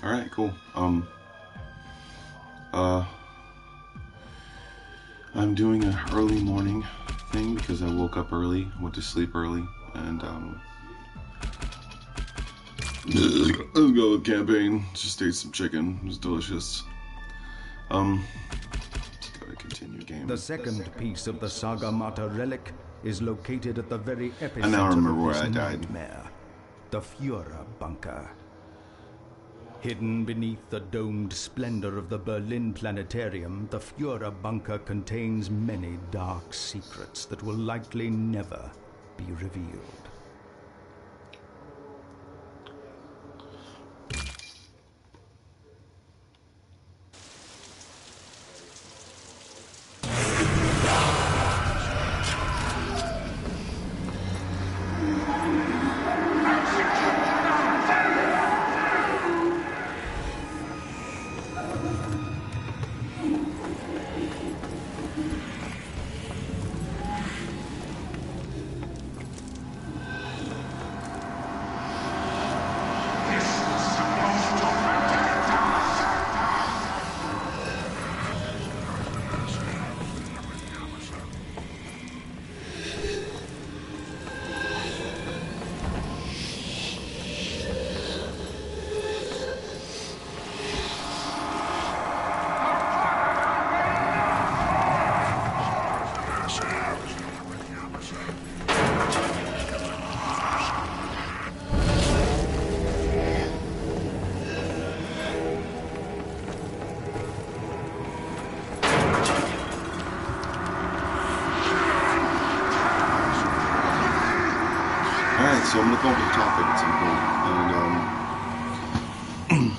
Alright, cool. I'm doing an early morning thing because I woke up early, went to sleep early, and let's go with campaign. Just ate some chicken. It was delicious. Just gotta continue game. The second piece of the Saga Mata relic is located at the very epicenter I now remember of where this I died. nightmare, the Führer bunker. Hidden beneath the domed splendor of the Berlin Planetarium, the Führer bunker contains many dark secrets that will likely never be revealed. So I'm gonna come up with a topic at some point, and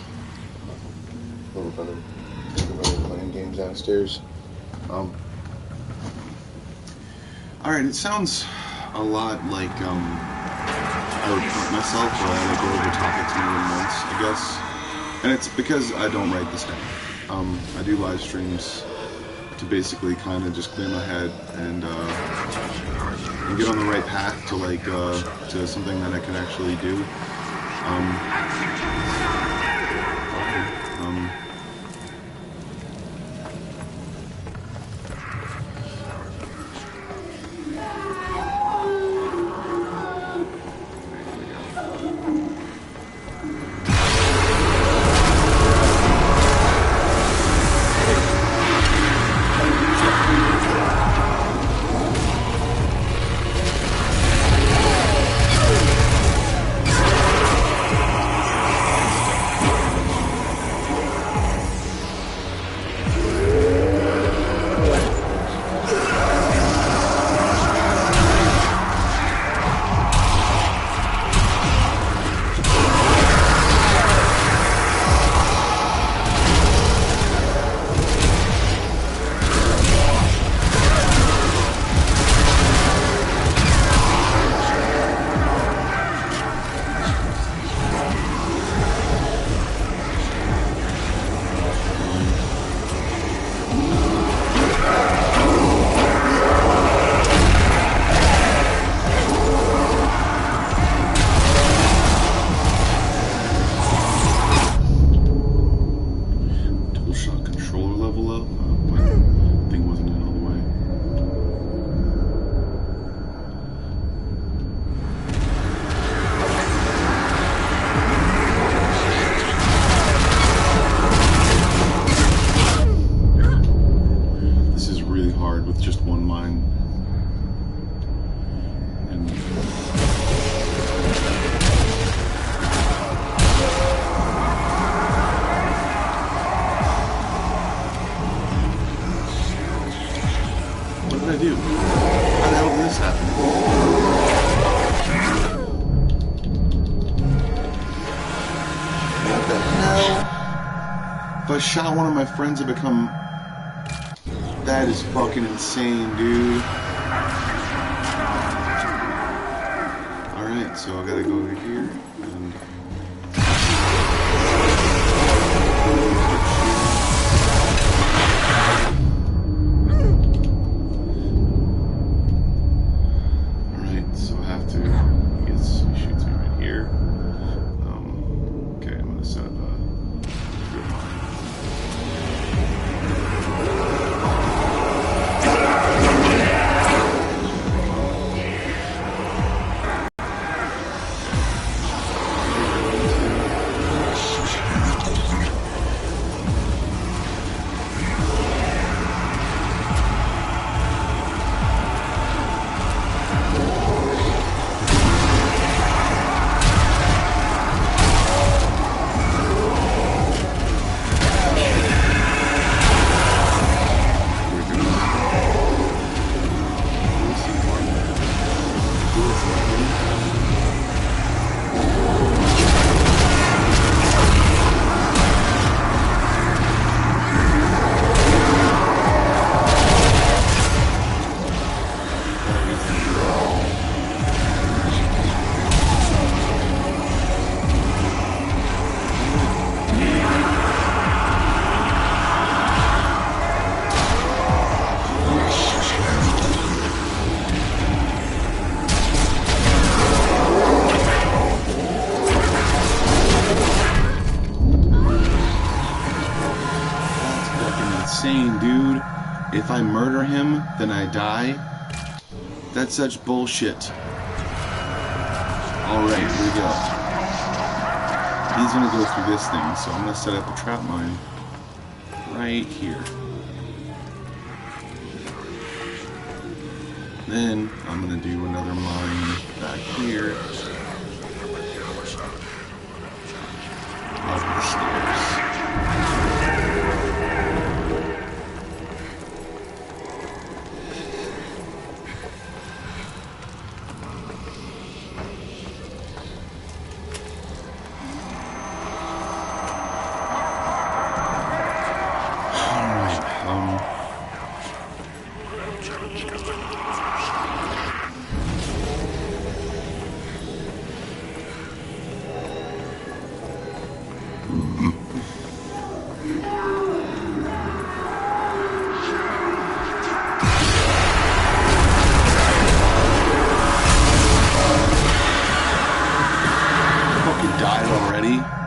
little brother playing games downstairs. All right, it sounds a lot like I repeat myself, or I go over topics more than once, I guess. And it's because I don't write this down. I do live streams to basically kind of just clear my head and get on the right path to to something that I can actually do. Shot one of my friends and become... That is fucking insane, dude. Alright, so I gotta go over here and... Alright, so I have to... He shoots me right here. Okay, I'm gonna set up a... I murder him, then I die? That's such bullshit. Alright, here we go. He's gonna go through this thing, so I'm gonna set up a trap mine right here. Then I'm gonna do another mine back here. Up the stairs.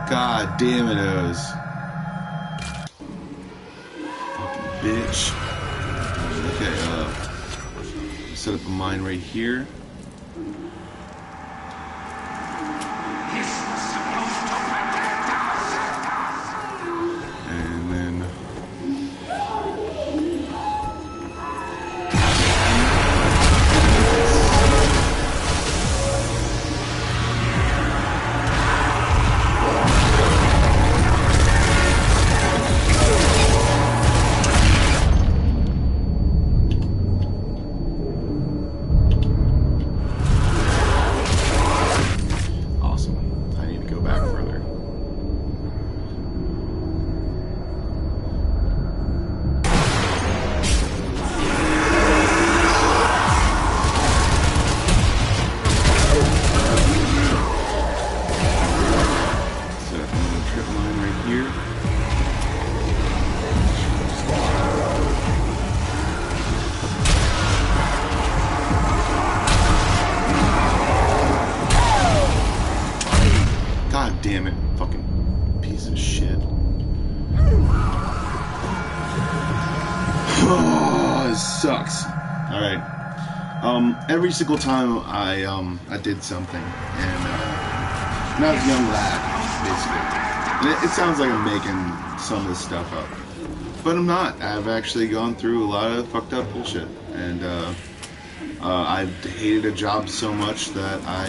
God damn it, Oz. Fucking bitch. Okay, set up a mine right here. And then damn it, fucking piece of shit. Oh, this sucks. Alright. Every single time I did something, and when I was a young lad, basically. And it sounds like I'm making some of this stuff up. But I'm not. I've actually gone through a lot of fucked up bullshit. And I hated a job so much that I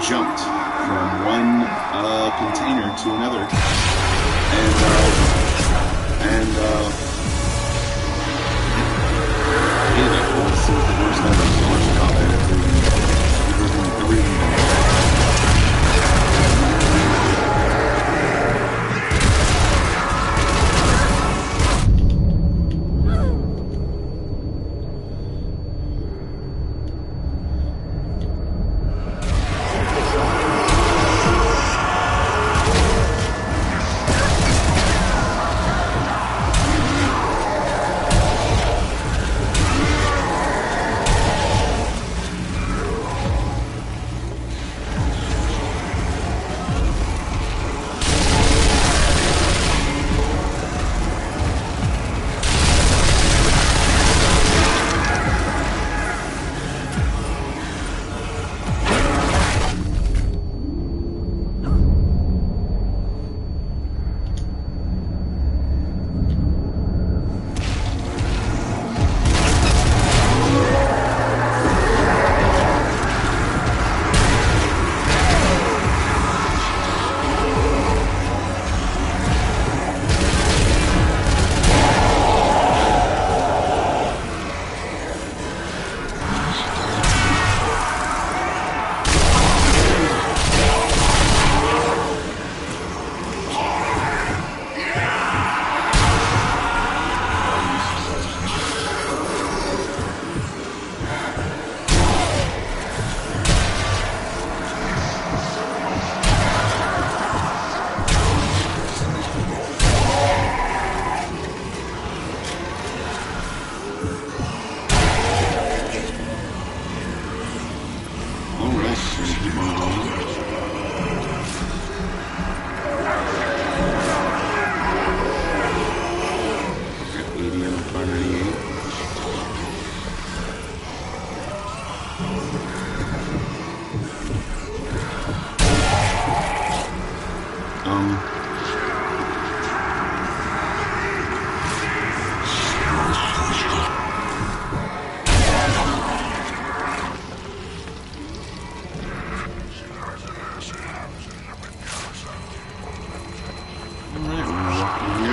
jumped from one container to another, and it was the worst ever. So much combat, everything.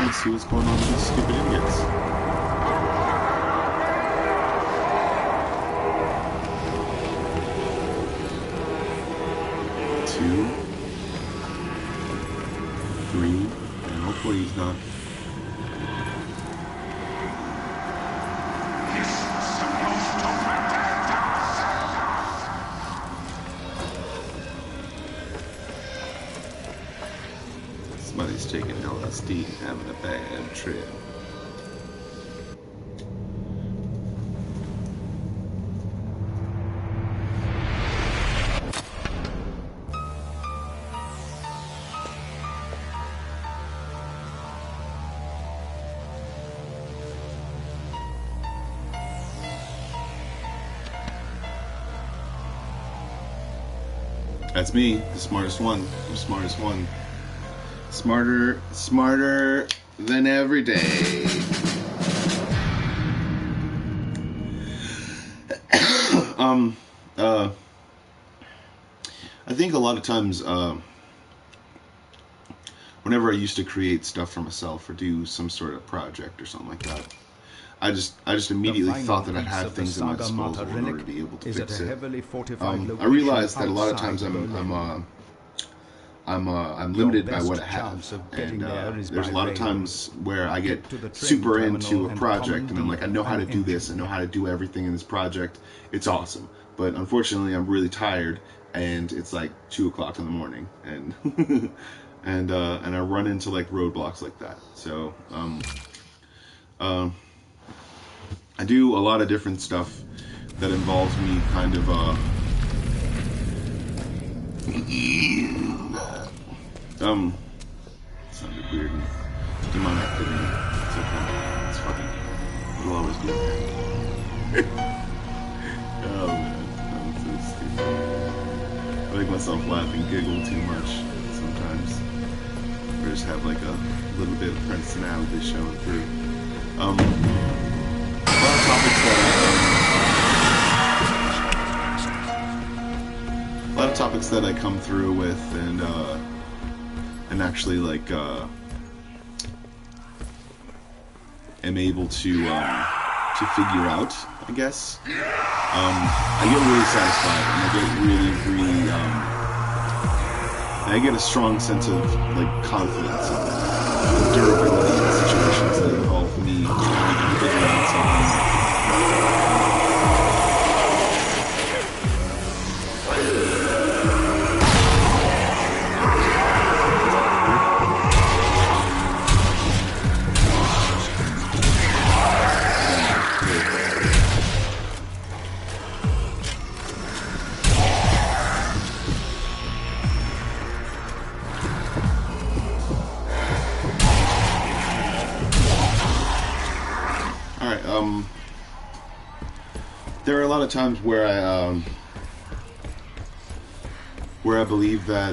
to see what's going on with these stupid idiots. Two, three, and hopefully he's not. Somebody's taking LSD and having a bad trip. That's me, the smartest one. The smartest one. Smarter than every day. I think a lot of times, whenever I used to create stuff for myself or do some sort of project or something like that, I just immediately thought that I'd have things at my disposal in order to be able to fix it. I realized that a lot of times I'm limited by what I have, and there's a lot of times where I get super into a project and I'm like, I know how to do this, I know how to do everything in this project, it's awesome. But unfortunately, I'm really tired, and it's like 2 o'clock in the morning, and and I run into like roadblocks like that. So I do a lot of different stuff that involves me kind of sounded weird and demonic to me. It's okay. It's fucking, it'll always be okay. Oh man, I'm so stupid. I make myself laugh and giggle too much sometimes. Or just have like a little bit of personality showing through. A lot of topics that I come through with and actually like am able to figure out, I guess. I get really satisfied, and I get really I get a strong sense of like confidence and durability in situations that involve me trying to figure out something. There are a lot of times where I believe that I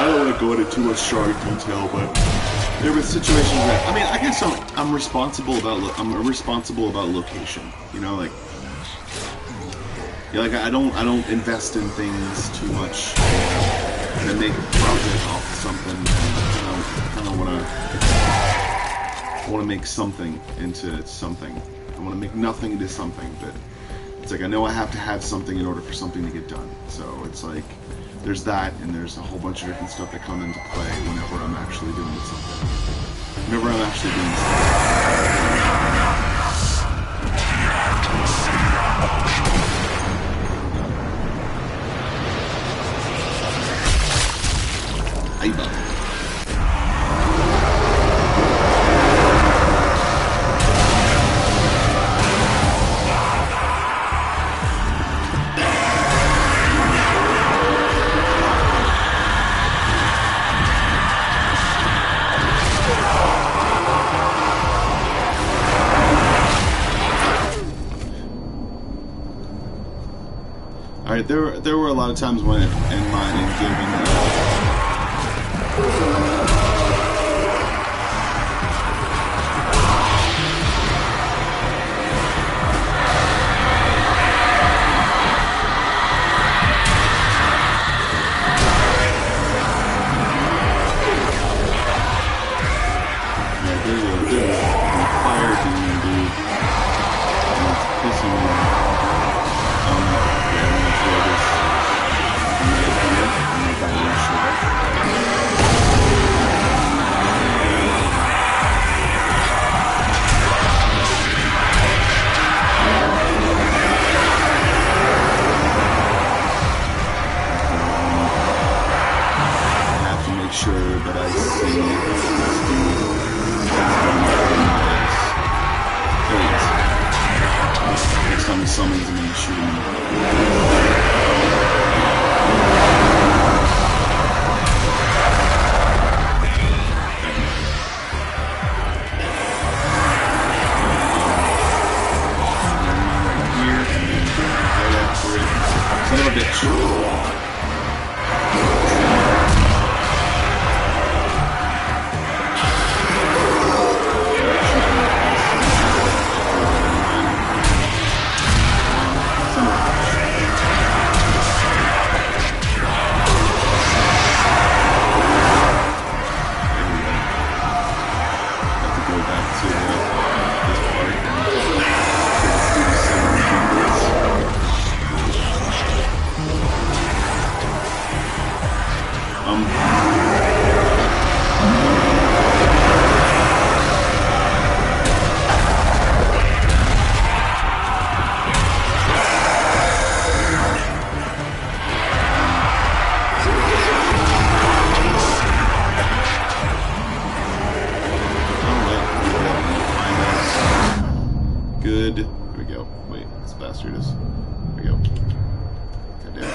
don't want to go into too much sharp detail, but there were situations that I guess I'm responsible about location. You know, like I don't invest in things too much, and I make a project off of something. I kind of want to make something into something. I want to make nothing into something, but it's like I know I have to have something in order for something to get done. So it's like there's that, and there's a whole bunch of different stuff that come into play whenever I'm actually doing something. Whenever I'm actually doing something. Aiba. Alright, there were a lot of times when in gaming Son of a bitch. Good. Here we go. Wait, this bastard is. Here we go. God damn it.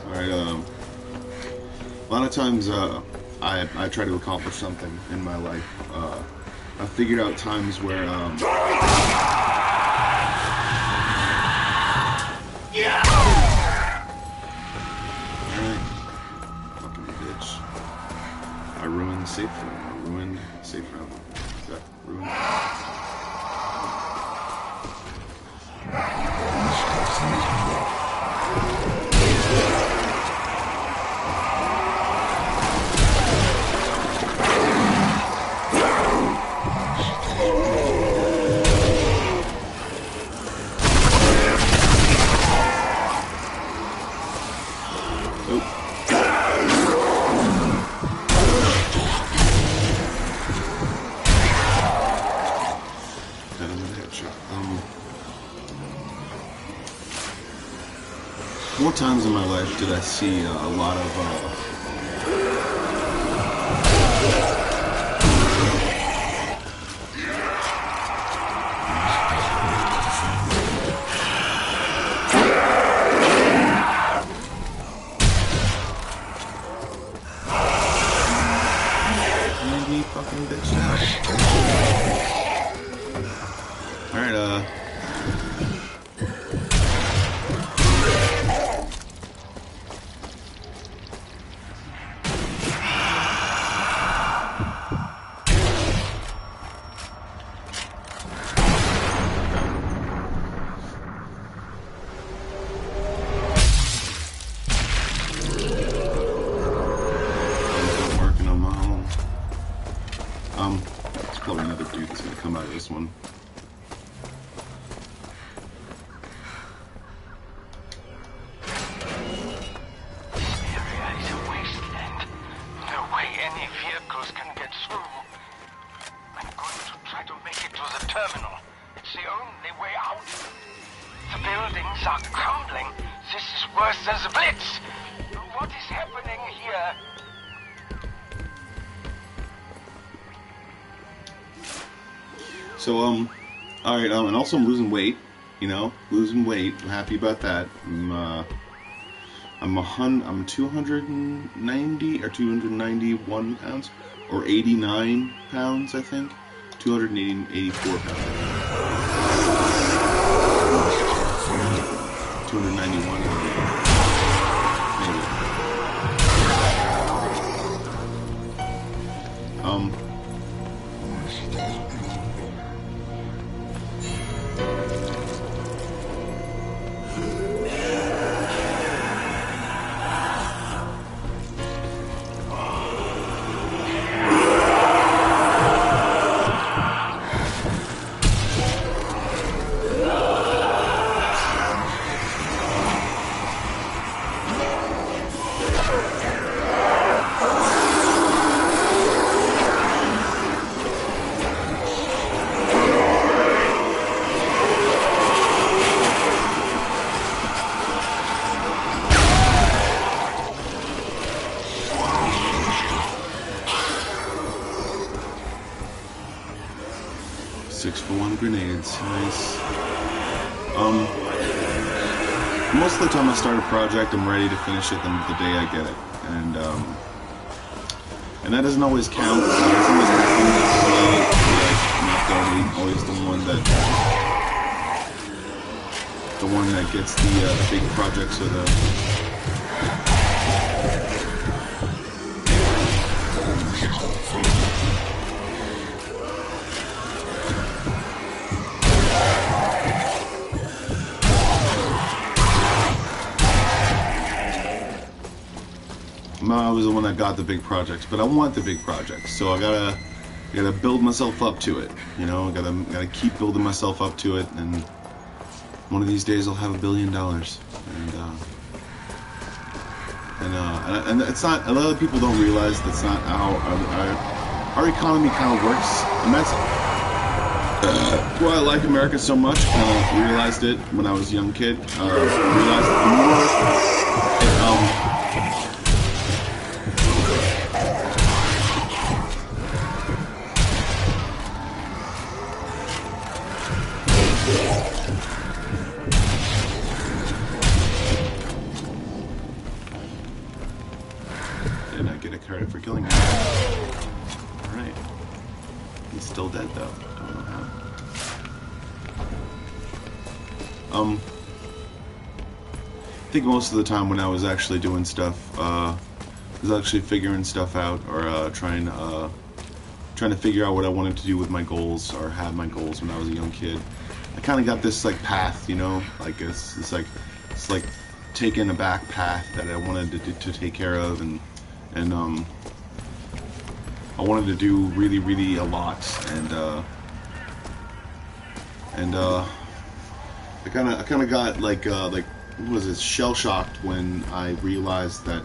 Alright, a lot of times I try to accomplish something in my life. I've figured out times where yeah! Alright. Fucking bitch. I ruined safe room. I ruined safe room. Is that ruined? More times in my life did I see a lot of maybe fucking bitch now. Alright, there's probably another dude that's gonna come out of this one. This area is a wasteland. No way any vehicles can get through. I'm going to try to make it to the terminal. It's the only way out. The buildings are crumbling. This is worse than the Blitz. What is happening here? So, alright, and also I'm losing weight, you know, losing weight. I'm happy about that. I'm 290 or 291 pounds, or 89 pounds, I think. 284 pounds. 291. Maybe. 6-for-1 grenades, nice. Most of the time I start a project, I'm ready to finish it the day I get it, and that doesn't always count. It doesn't always happen. I'm not always the one that gets the big projects or the. I was the one that got the big projects, but I want the big projects, so I gotta build myself up to it. You know, I gotta keep building myself up to it, and one of these days I'll have $1 billion. And it's not. A lot of people don't realize that's not how our economy kind of works, and that's why I like America so much. I realized it when I was a young kid. Realized it more. Did not get a credit for killing him. Alright. He's still dead though. Don't know how. I think most of the time when I was actually doing stuff, I was actually figuring stuff out, or trying to figure out what I wanted to do with my goals, or have my goals when I was a young kid. I kind of got this like path, you know, like it's like taking a back path that I wanted to take care of, and I wanted to do really a lot, and I kind of got like what was it, shell shocked when I realized that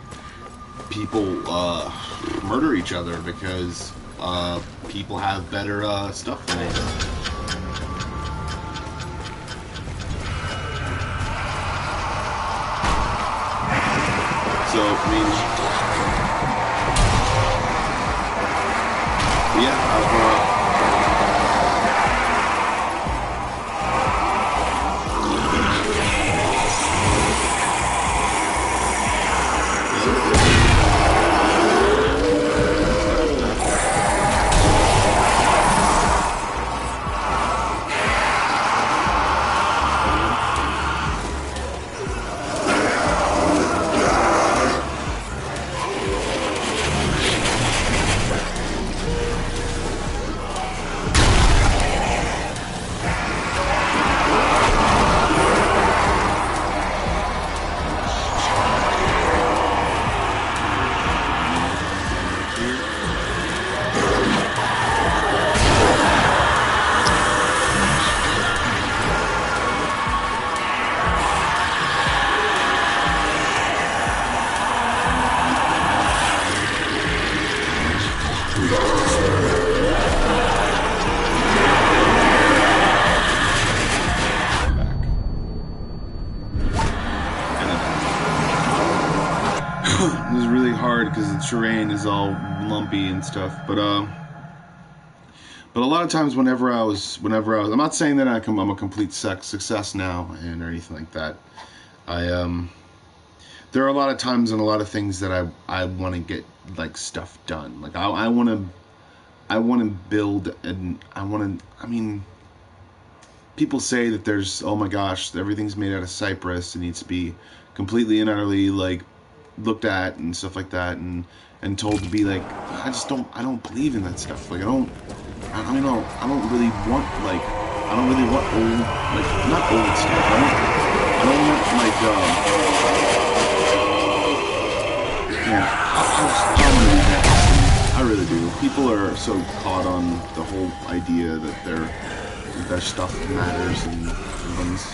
people murder each other because people have better stuff than they do. So, I mean, yeah, This is really hard because the terrain is all lumpy and stuff, but a lot of times whenever I was, I'm not saying that I'm a complete success now and or anything like that. There are a lot of times and a lot of things that I want to get like stuff done. Like I want to I want to build, and I mean, people say that there's, oh my gosh, everything's made out of cypress. It needs to be completely and utterly, like, looked at and stuff like that, and told to be like, I don't believe in that stuff. Like, I don't really want, like, I don't really want old, like, not old stuff. I don't want, like, I want to be next. I really do. People are so caught on the whole idea that their stuff matters and things.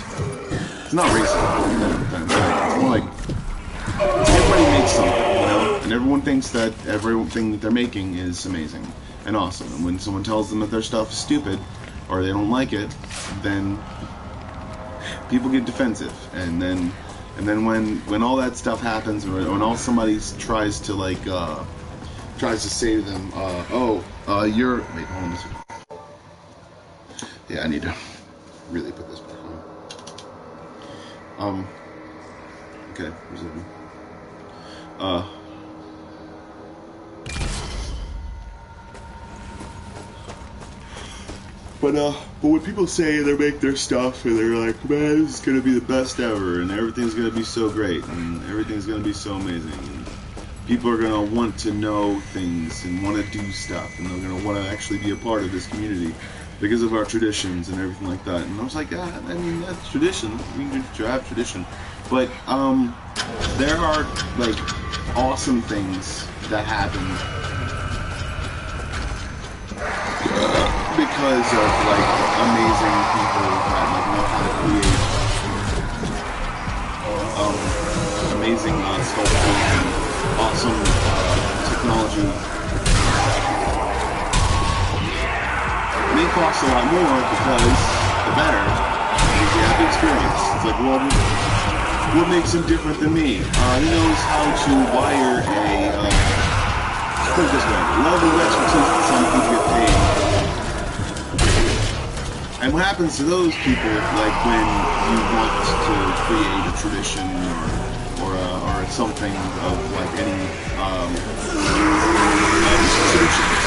It's not racism. It's more like everybody makes something, you know, and everyone thinks that everything that they're making is amazing and awesome. And when someone tells them that their stuff is stupid or they don't like it, then people get defensive. And then when all that stuff happens, or when all somebody tries to like tries to say to them, you're wait, hold on a second. Yeah, I need to really put this back on. Okay, where's it? But when people say they make their stuff and they're like, man, this is gonna be the best ever, and everything's gonna be so great, and everything's gonna be so amazing, and people are gonna want to know things and want to do stuff, and they're gonna want to actually be a part of this community because of our traditions and everything like that. And I was like, yeah, I mean, that's tradition. We can have tradition, but there are like awesome things that happen because of like amazing people that like know how to create amazing sculptures and awesome technology. It may cost a lot more because the better, because you have the experience. It's like, well, what makes him different than me? He knows how to wire put it this way, level of expertise that some people get paid. And what happens to those people, like when you want to create a tradition or something of like any traditions?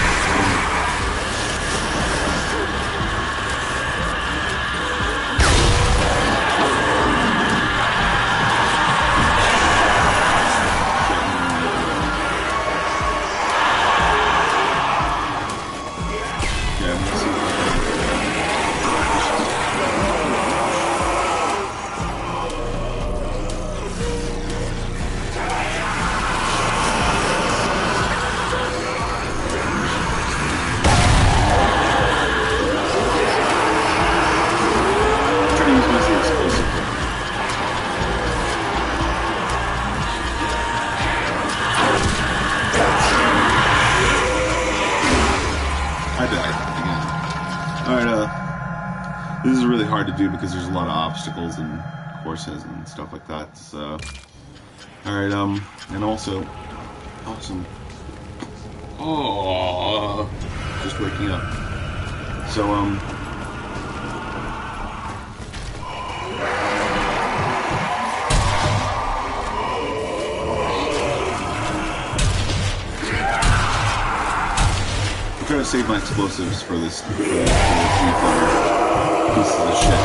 This is really hard to do because there's a lot of obstacles and courses and stuff like that. So, alright, and also, awesome. Oh, just waking up. So, I'm trying to save my explosives for this pieces of shit. I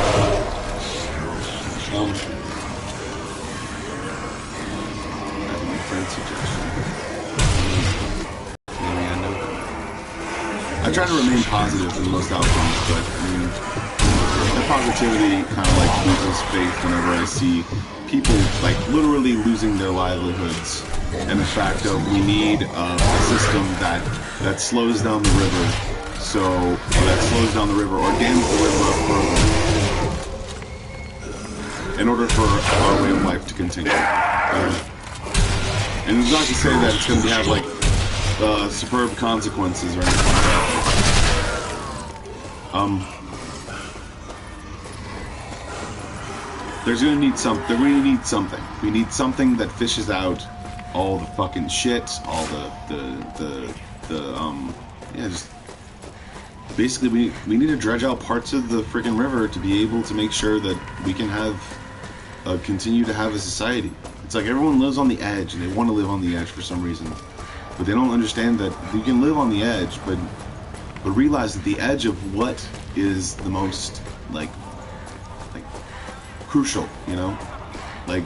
have my friend's suggestion. I try to remain positive in most outcomes, but I mean, that positivity kind of like loses faith whenever I see people like literally losing their livelihoods, and the fact that we need a system that slows down the river. So, that slows down the river or dams the river up further in order for our way of life to continue. And it's not to say that it's going to have like superb consequences or anything like that. There's going to need something. We need something. We need something that fishes out all the fucking shit, all just. Basically, we need to dredge out parts of the freaking river to be able to make sure that we can have continue to have a society. It's like everyone lives on the edge, and they want to live on the edge for some reason, but they don't understand that you can live on the edge, but but realize that the edge of what is the most like crucial, you know, like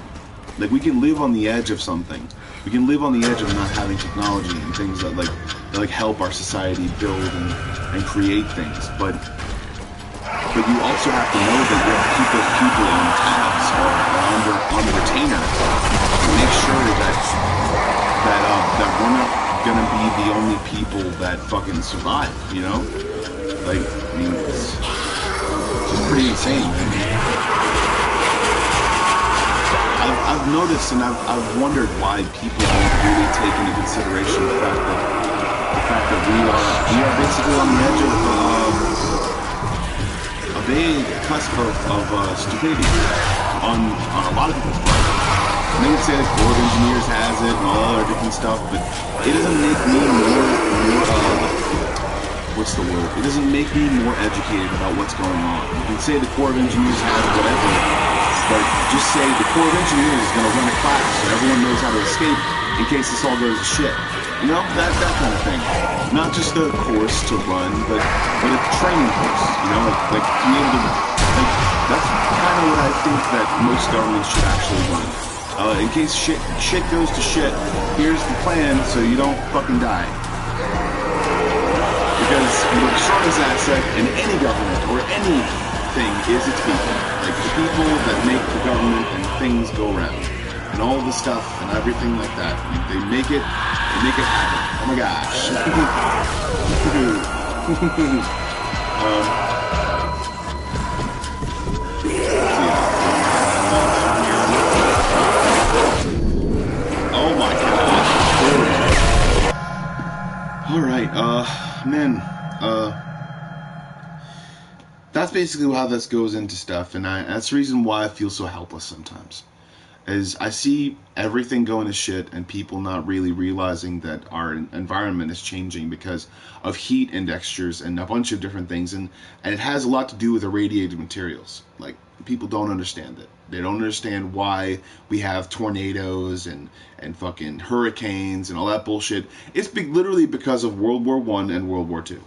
we can live on the edge of something. We can live on the edge of not having technology and things that like help our society build and create things, but you also have to know that you have to keep those people on tabs or on retainer to make sure that we're not gonna be the only people that fucking survive, you know? Like, I mean, it's just pretty insane, man. I've noticed and I've wondered why people don't really take into consideration the fact that we are basically on the edge of a big cusp of stupidity on a lot of people's parts. And they can say the Corps of Engineers has it and all other different stuff, but it doesn't make me what's the word? It doesn't make me more educated about what's going on. You can say the Corps of Engineers has whatever, but just say the Corps of Engineers is going to run a class so everyone knows how to escape in case this all goes to shit. You know, that kind of thing. Not just a course to run, but a training course. You know, like to be able to, like, that's kind of what I think that most governments should actually run. In case shit goes to shit, here's the plan so you don't fucking die. Because the strongest asset in any government or anything is its people. Like the people that make the government and things go around. And all the stuff and everything like that. They make it happen. Oh my gosh. Oh my god. Alright, man, that's basically how this goes into stuff, and that's the reason why I feel so helpless sometimes. Is I see everything going to shit and people not really realizing that our environment is changing because of heat indexers and a bunch of different things, and it has a lot to do with irradiated materials. Like, people don't understand it. They don't understand why we have tornadoes and fucking hurricanes and all that bullshit. It's literally because of World War I and World War II.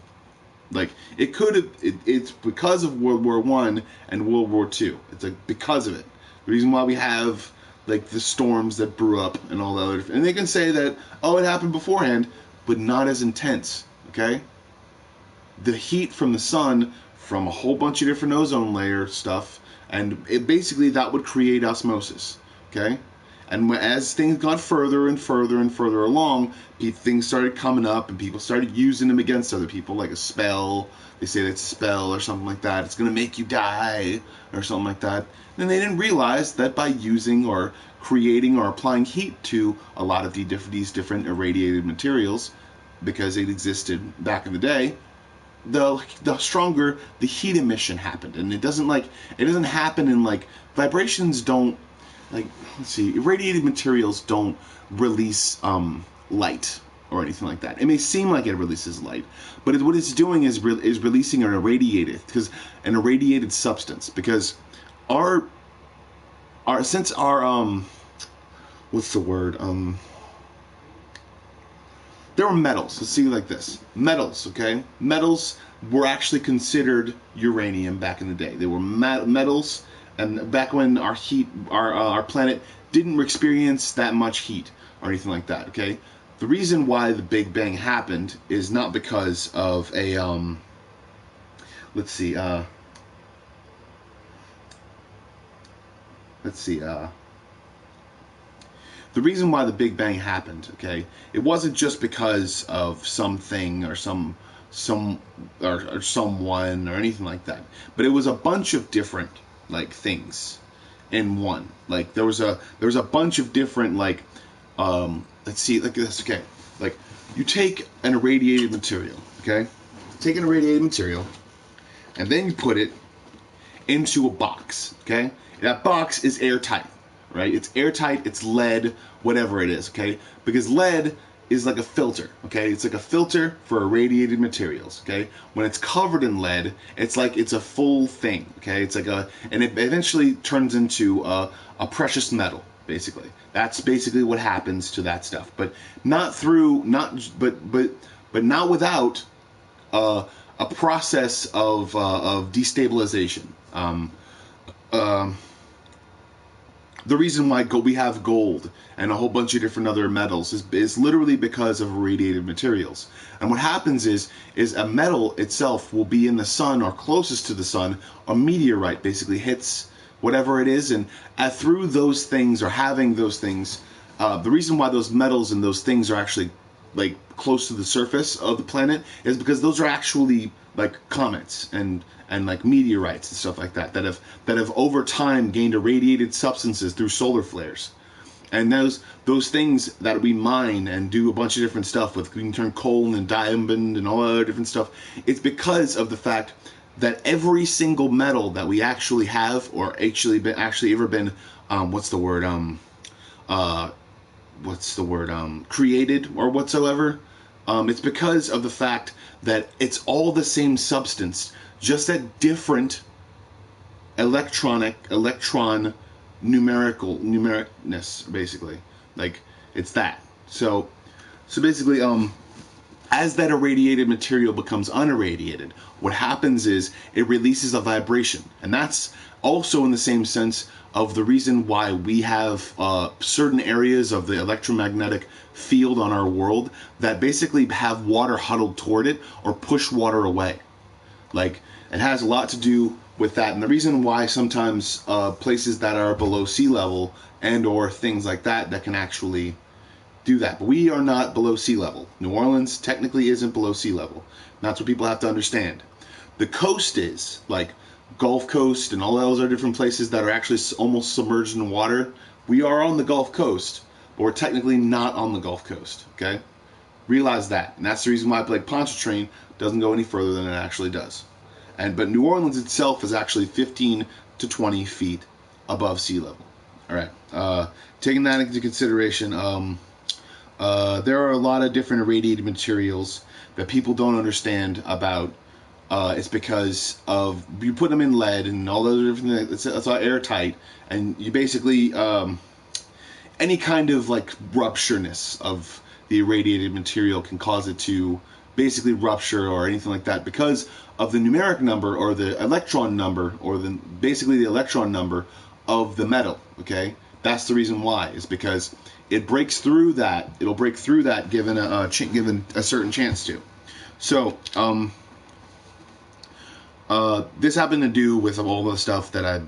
Like, it's because of World War I and World War II. It's like because of it. The reason why we have like the storms that brew up and all the other, and they can say that, oh, it happened beforehand, but not as intense, okay? The heat from the sun, from a whole bunch of different ozone layer stuff, and basically that would create osmosis, okay? And as things got further and further and further along, things started coming up and people started using them against other people, like a spell. They say that's a spell or something like that. It's going to make you die or something like that. And they didn't realize that by using or creating or applying heat to a lot of these different irradiated materials, because it existed back in the day, the stronger the heat emission happened. And it doesn't happen in like, vibrations don't, like, let's see, irradiated materials don't release light or anything like that. It may seem like it releases light, but what it's doing is releasing an irradiated substance, because our what's the word, there were metals. Let's see, like this, metals, okay? Metals were actually considered uranium back in the day. They were metals, and back when our planet didn't experience that much heat or anything like that, okay? The reason why the Big Bang happened is not because of a the reason why the Big Bang happened, okay, it wasn't just because of something or someone or anything like that, but it was a bunch of different like things in one. Like there was a bunch of different like let's see, like this, okay, like you take an irradiated material, okay, take an irradiated material and then you put it into a box, okay? That box is airtight, right? It's airtight, it's lead, whatever it is, okay? Because lead is like a filter, okay? It's like a filter for irradiated materials, okay? When it's covered in lead, it's like it's a full thing, okay? It's like and it eventually turns into a precious metal, basically. That's basically what happens to that stuff, but not without a process of destabilization. The reason why we have gold and a whole bunch of different other metals is literally because of irradiated materials. And what happens is a metal itself will be in the sun or closest to the sun. A meteorite basically hits whatever it is, and through those things or having those things, the reason why those metals and those things are actually like close to the surface of the planet is because those are actually like comets and like meteorites and stuff like that have over time gained irradiated substances through solar flares. And those things that we mine and do a bunch of different stuff with, we can turn coal and diamond and all other different stuff. It's because of the fact that every single metal that we actually have or actually ever been created or whatsoever, it's because of the fact that it's all the same substance, just at different electron numericness, basically. Like, it's that. So basically, as that irradiated material becomes unirradiated, what happens is it releases a vibration. And that's also in the same sense of the reason why we have certain areas of the electromagnetic field on our world that basically have water huddled toward it or push water away. Like, it has a lot to do with that. And the reason why sometimes places that are below sea level and or things like that can actually do that. But we are not below sea level. New Orleans technically isn't below sea level. And that's what people have to understand. The coast is, like Gulf Coast and all those other different places that are actually almost submerged in water. We are on the Gulf Coast, but we're technically not on the Gulf Coast, okay? Realize that. And that's the reason why Blake Pontchartrain doesn't go any further than it actually does. But New Orleans itself is actually 15 to 20 feet above sea level. All right. Taking that into consideration, there are a lot of different irradiated materials that people don't understand about. It's because of you put them in lead and all those different things. It's all airtight, and you basically any kind of like ruptureness of the irradiated material can cause it to basically rupture or anything like that because of the numeric number or the electron number or basically the electron number of the metal. Okay, that's the reason why. Is because it breaks through that. It'll break through that given a certain chance to. So this happened to do with all the stuff that I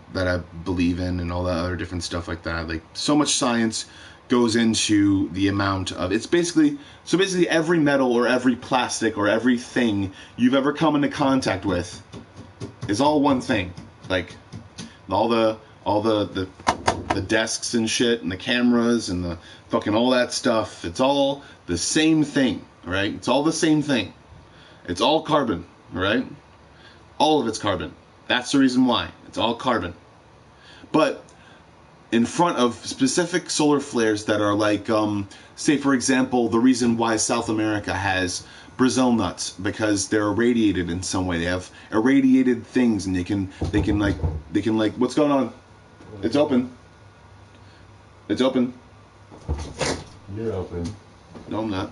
believe in and all that other different stuff like that. Like, so much science goes into the amount of it's basically every metal or every plastic or everything you've ever come into contact with is all one thing. Like all the desks and shit and the cameras and the fucking all that stuff, it's all the same thing, right? It's all the same thing. It's all carbon, right? All of it's carbon. That's the reason why. It's all carbon. But in front of specific solar flares that are like, say for example, the reason why South America has Brazil nuts, because they're irradiated in some way. They have irradiated things, and they can like, what's going on? It's open. It's open. You're open. No, I'm not.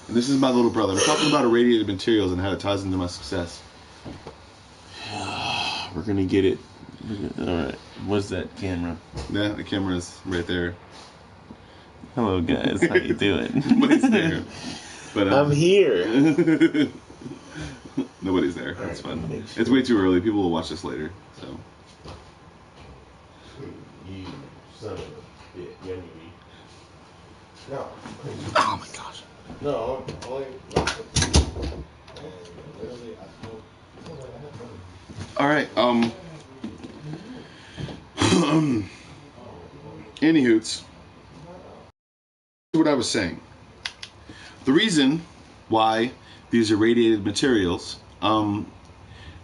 And this is my little brother. I'm talking about irradiated materials and how it ties into my success. We're gonna get it. Alright. What's that camera? Yeah, the camera's right there. Hello guys, how you doing? Nobody's there. But I'm here. Nobody's there. That's fun. It's way too early. People will watch this later. So. You son of a bitch. Yeah, no. Oh my gosh. No, only. All right. Anywhoots. What I was saying. The reason why these irradiated materials,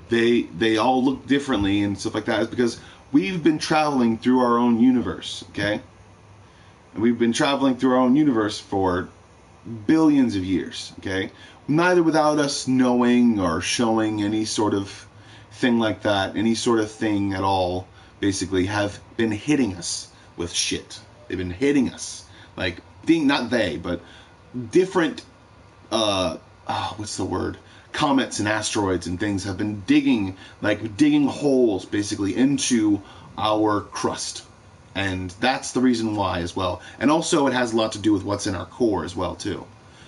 they all look differently and stuff like that is because we've been traveling through our own universe, okay? And we've been traveling through our own universe for billions of years, okay? Neither without us knowing or showing any sort of thing like that, any sort of thing at all, basically have been hitting us with shit. They've been hitting us. Like, not they, but different, what's the word? comets and asteroids and things have been digging holes basically into our crust. And that's the reason why as well. And also it has a lot to do with what's in our core as well too.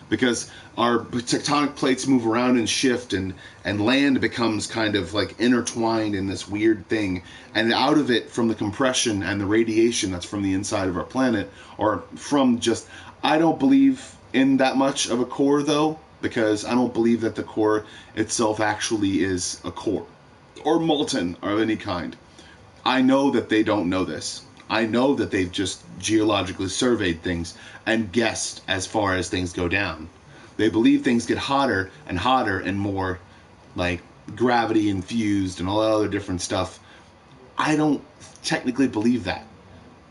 Because our tectonic plates move around and shift, and land becomes kind of like intertwined in this weird thing. And out of it, from the compression and the radiation that's from the inside of our planet, or from just, I don't believe in that much of a core though, because I don't believe that the core itself actually is a core or molten or any kind. I know that they don't know this. I know that they've just geologically surveyed things and guessed as far as things go down. They believe things get hotter and more like gravity infused and all that other different stuff. I don't technically believe that,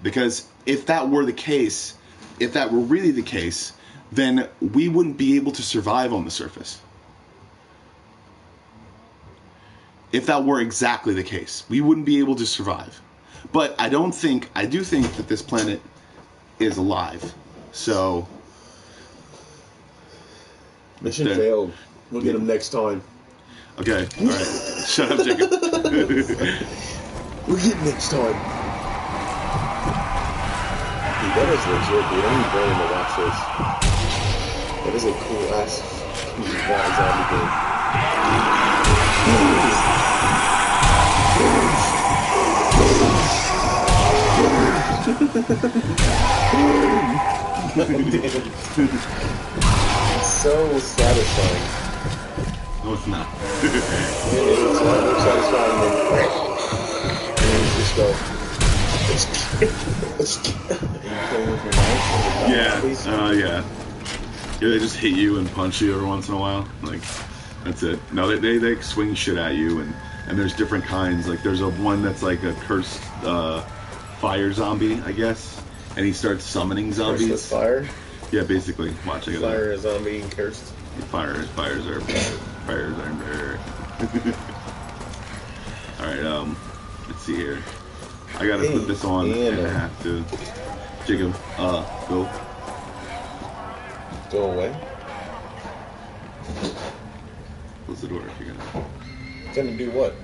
because if that were the case, if that were really the case, then we wouldn't be able to survive on the surface. If that were exactly the case, we wouldn't be able to survive. But I do think that this planet is alive. So mission failed. We'll get him next time. Okay, alright. Shut up, Jacob. We'll get him next time. Dude, that is legit, dude. I need Brandon to watch this. That is a cool ass zombie It's so satisfying. No, it's not. It's satisfying. And you just go. Yeah. Yeah. They just hit you and punch you every once in a while. Like, that's it. No, they swing shit at you, and there's different kinds. Like, there's one that's like a cursed fire zombie, I guess, and he starts summoning zombies. Cursed with fire? Yeah, basically. Watch it. Fire, zombie, cursed. Fires are there. All right. Let's see here. I gotta put this on, and I have to. Jacob, go. Go away. Close the door if you're gonna. Gonna do what?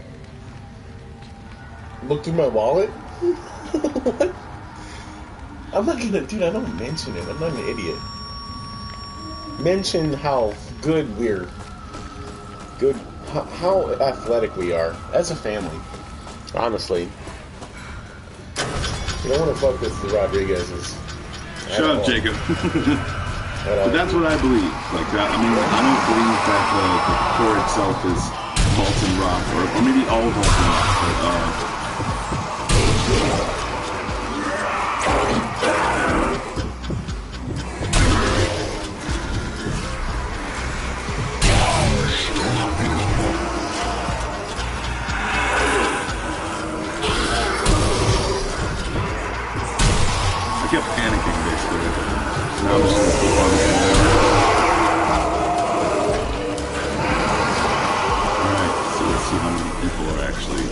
Look through my wallet? What? I'm not gonna, dude. I don't mention it. I'm not an idiot. Mention how good we're, how athletic we are as a family. Honestly, you don't want to fuck with the Rodriguez's. Shut up, Jacob. But that's what I believe. Like that. I mean, I don't believe that the core itself is molten rock, or maybe all molten rock. But I kept panicking basically. Now I'm just gonna go on this. Alright, so let's see how many people are actually.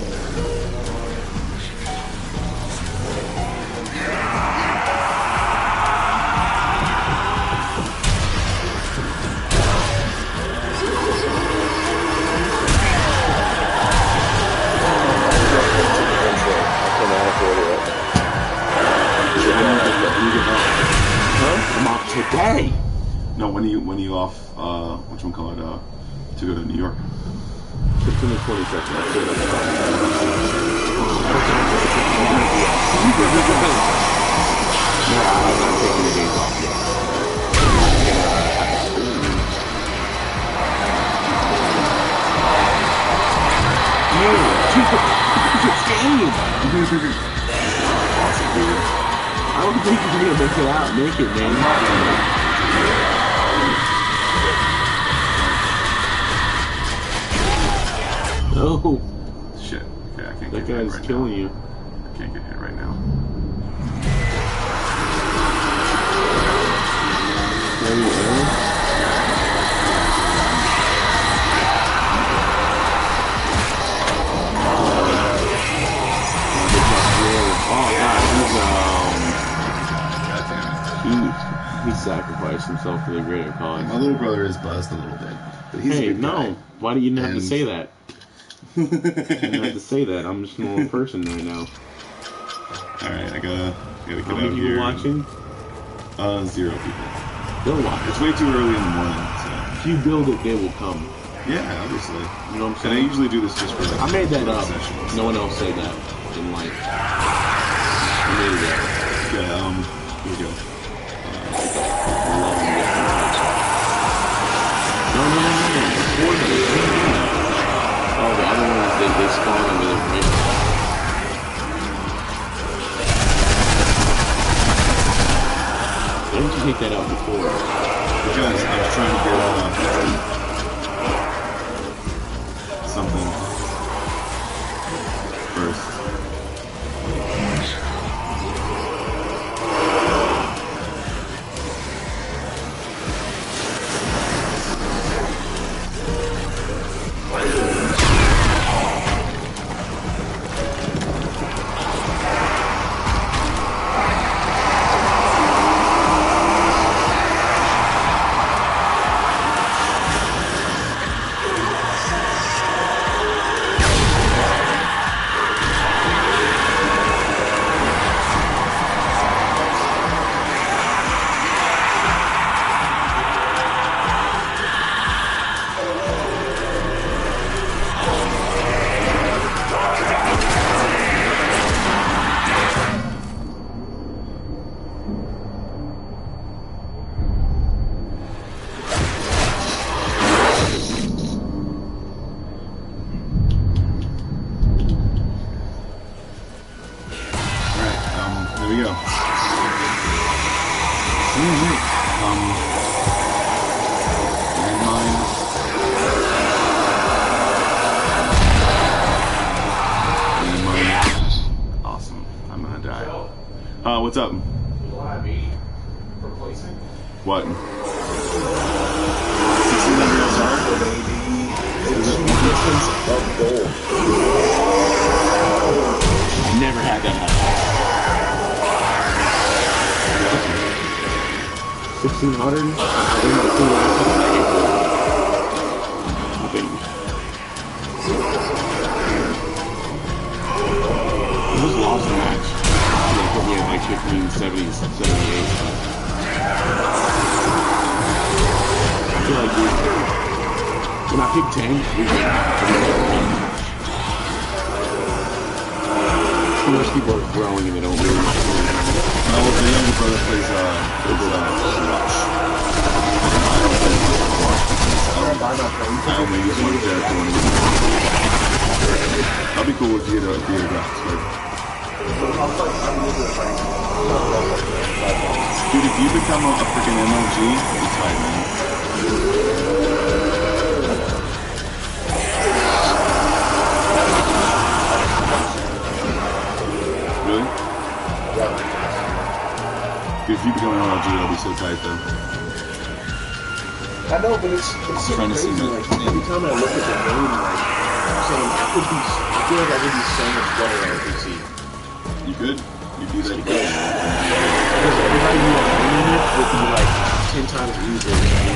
I'm off today. No, when are you off? Whatchamacallit, to go to New York? September 22nd. No, I'm not taking the days off yet. I don't think you're gonna make it, man. No. Shit. Okay, I can't That get hit guy's right killing now. you. I can't get hit right now. Are you ill? Oh god, he's sacrifice himself for the greater cause. My little brother is buzzed a little bit, but he's a Hey, good guy. no. Why do you not have to And- say that? You don't have to say that. I'm just a normal person right now. Alright, I gotta get How out many people here. watching? 0 people. They'll watch. It's way too early in the morning, so. If you build it, they will come. Yeah, obviously. You know what I'm And I saying? usually do this just for I made that up. sessions. No one else said that in life. I made it up. Okay, here we go. No. Oh, the other ones, they spawn under the right? Why didn't you take that out before? Because I was trying to get something first. There we go. Landmine. Landmine. Awesome. I'm gonna die. What's up? What? 1600 SR? Never had that happen. 1600? I think. I just lost the match. They put me at like 1570s, 78. I feel like when I pick 10, we win. Most people are growing and they don't really. No, the younger brother plays Rush. I only use one character when I'll be cool with theater graphics card. Dude, if you become a freaking MLG, you'll be tight, man. Really? Dude, if you become an MLG, that'll be so tight, though. I know, but it's so trying to see crazy. that. Like, every time I look at the game, like, I'm saying I feel like I would be so much better on PC. You could? You'd be that good. Because everybody who I'm playing with would be like 10 times easier than me.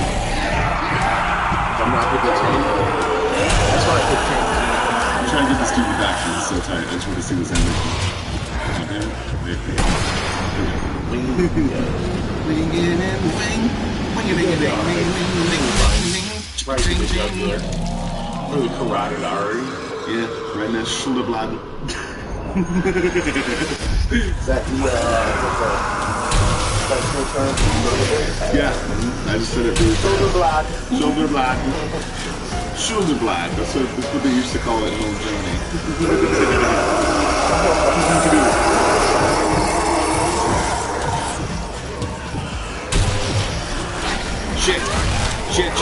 If I'm not picking 10, that's why I pick 10. I'm trying to get this dude back because it's so tight. I just want to see this animation. Wing it and wing. Wing it and wing. Right to the jugular. Really carotid artery. Yeah, right in that shoulder blood. Is that the full term? Yeah, I just said it really Shoulder blood. Shoulder blood. Shoulder blood. That's what they used to call it in old Germany. Shit. Shit.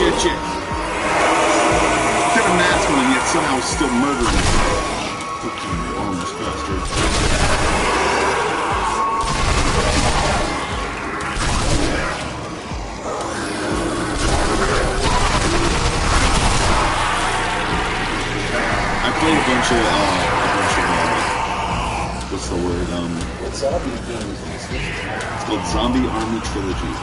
Got a mask on and yet somehow still murdered me. Fucking armless bastard. I played a bunch of what's What's the word? What zombie game is this? It's called Zombie Army Trilogy.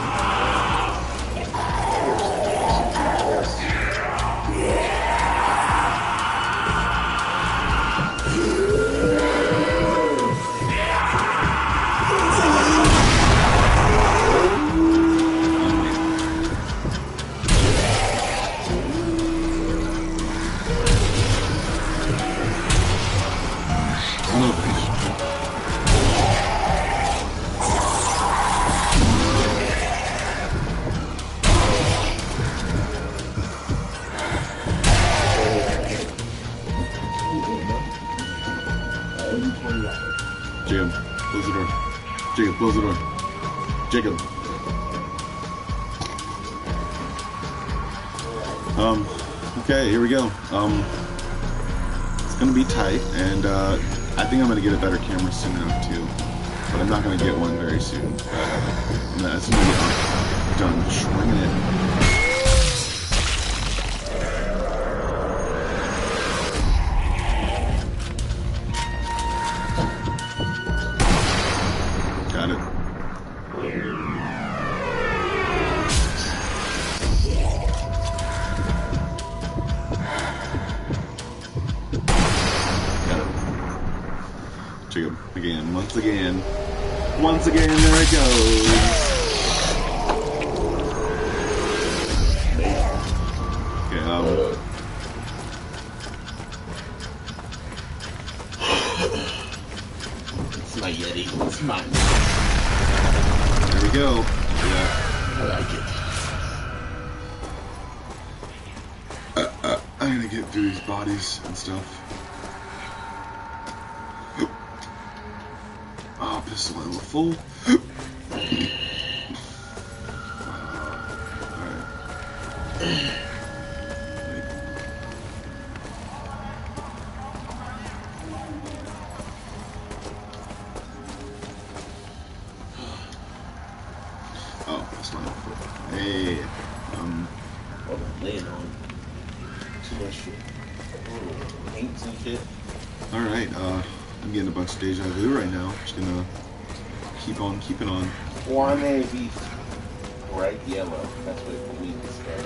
Jacob, close the door. Jacob, close the door. Jacob. Okay, here we go. It's gonna be tight, and I think I'm gonna get a better camera soon enough too. But I'm not gonna get one very soon. As soon as I'm done swinging it. Got it. Jacob, again, once again, there it goes. Okay, It's my Yeti. It's mine. there we go. Yeah. I like it. I'm gonna get through these bodies and stuff. Oh, pistol ammo full. Alright. Oh, that's my foot. Hey, Oh, laying on too much shit. Oh, paints and shit. alright, I'm getting a bunch of deja vu right now. Just gonna keep on keeping on. Why may it be bright yellow? That's what it means, right?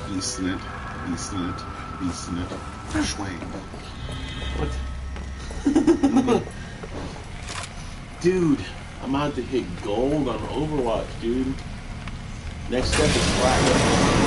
Beasting it, beasting it, beasting it. Fresh wave. What? Dude, I'm about to hit gold on Overwatch, dude. Next step is platinum.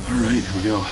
Alright, here we go.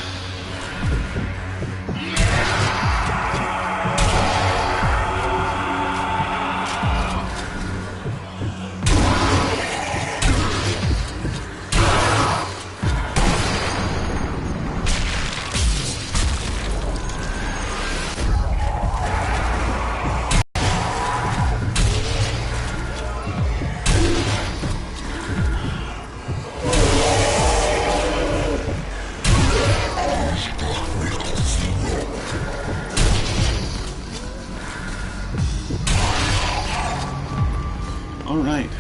Alright,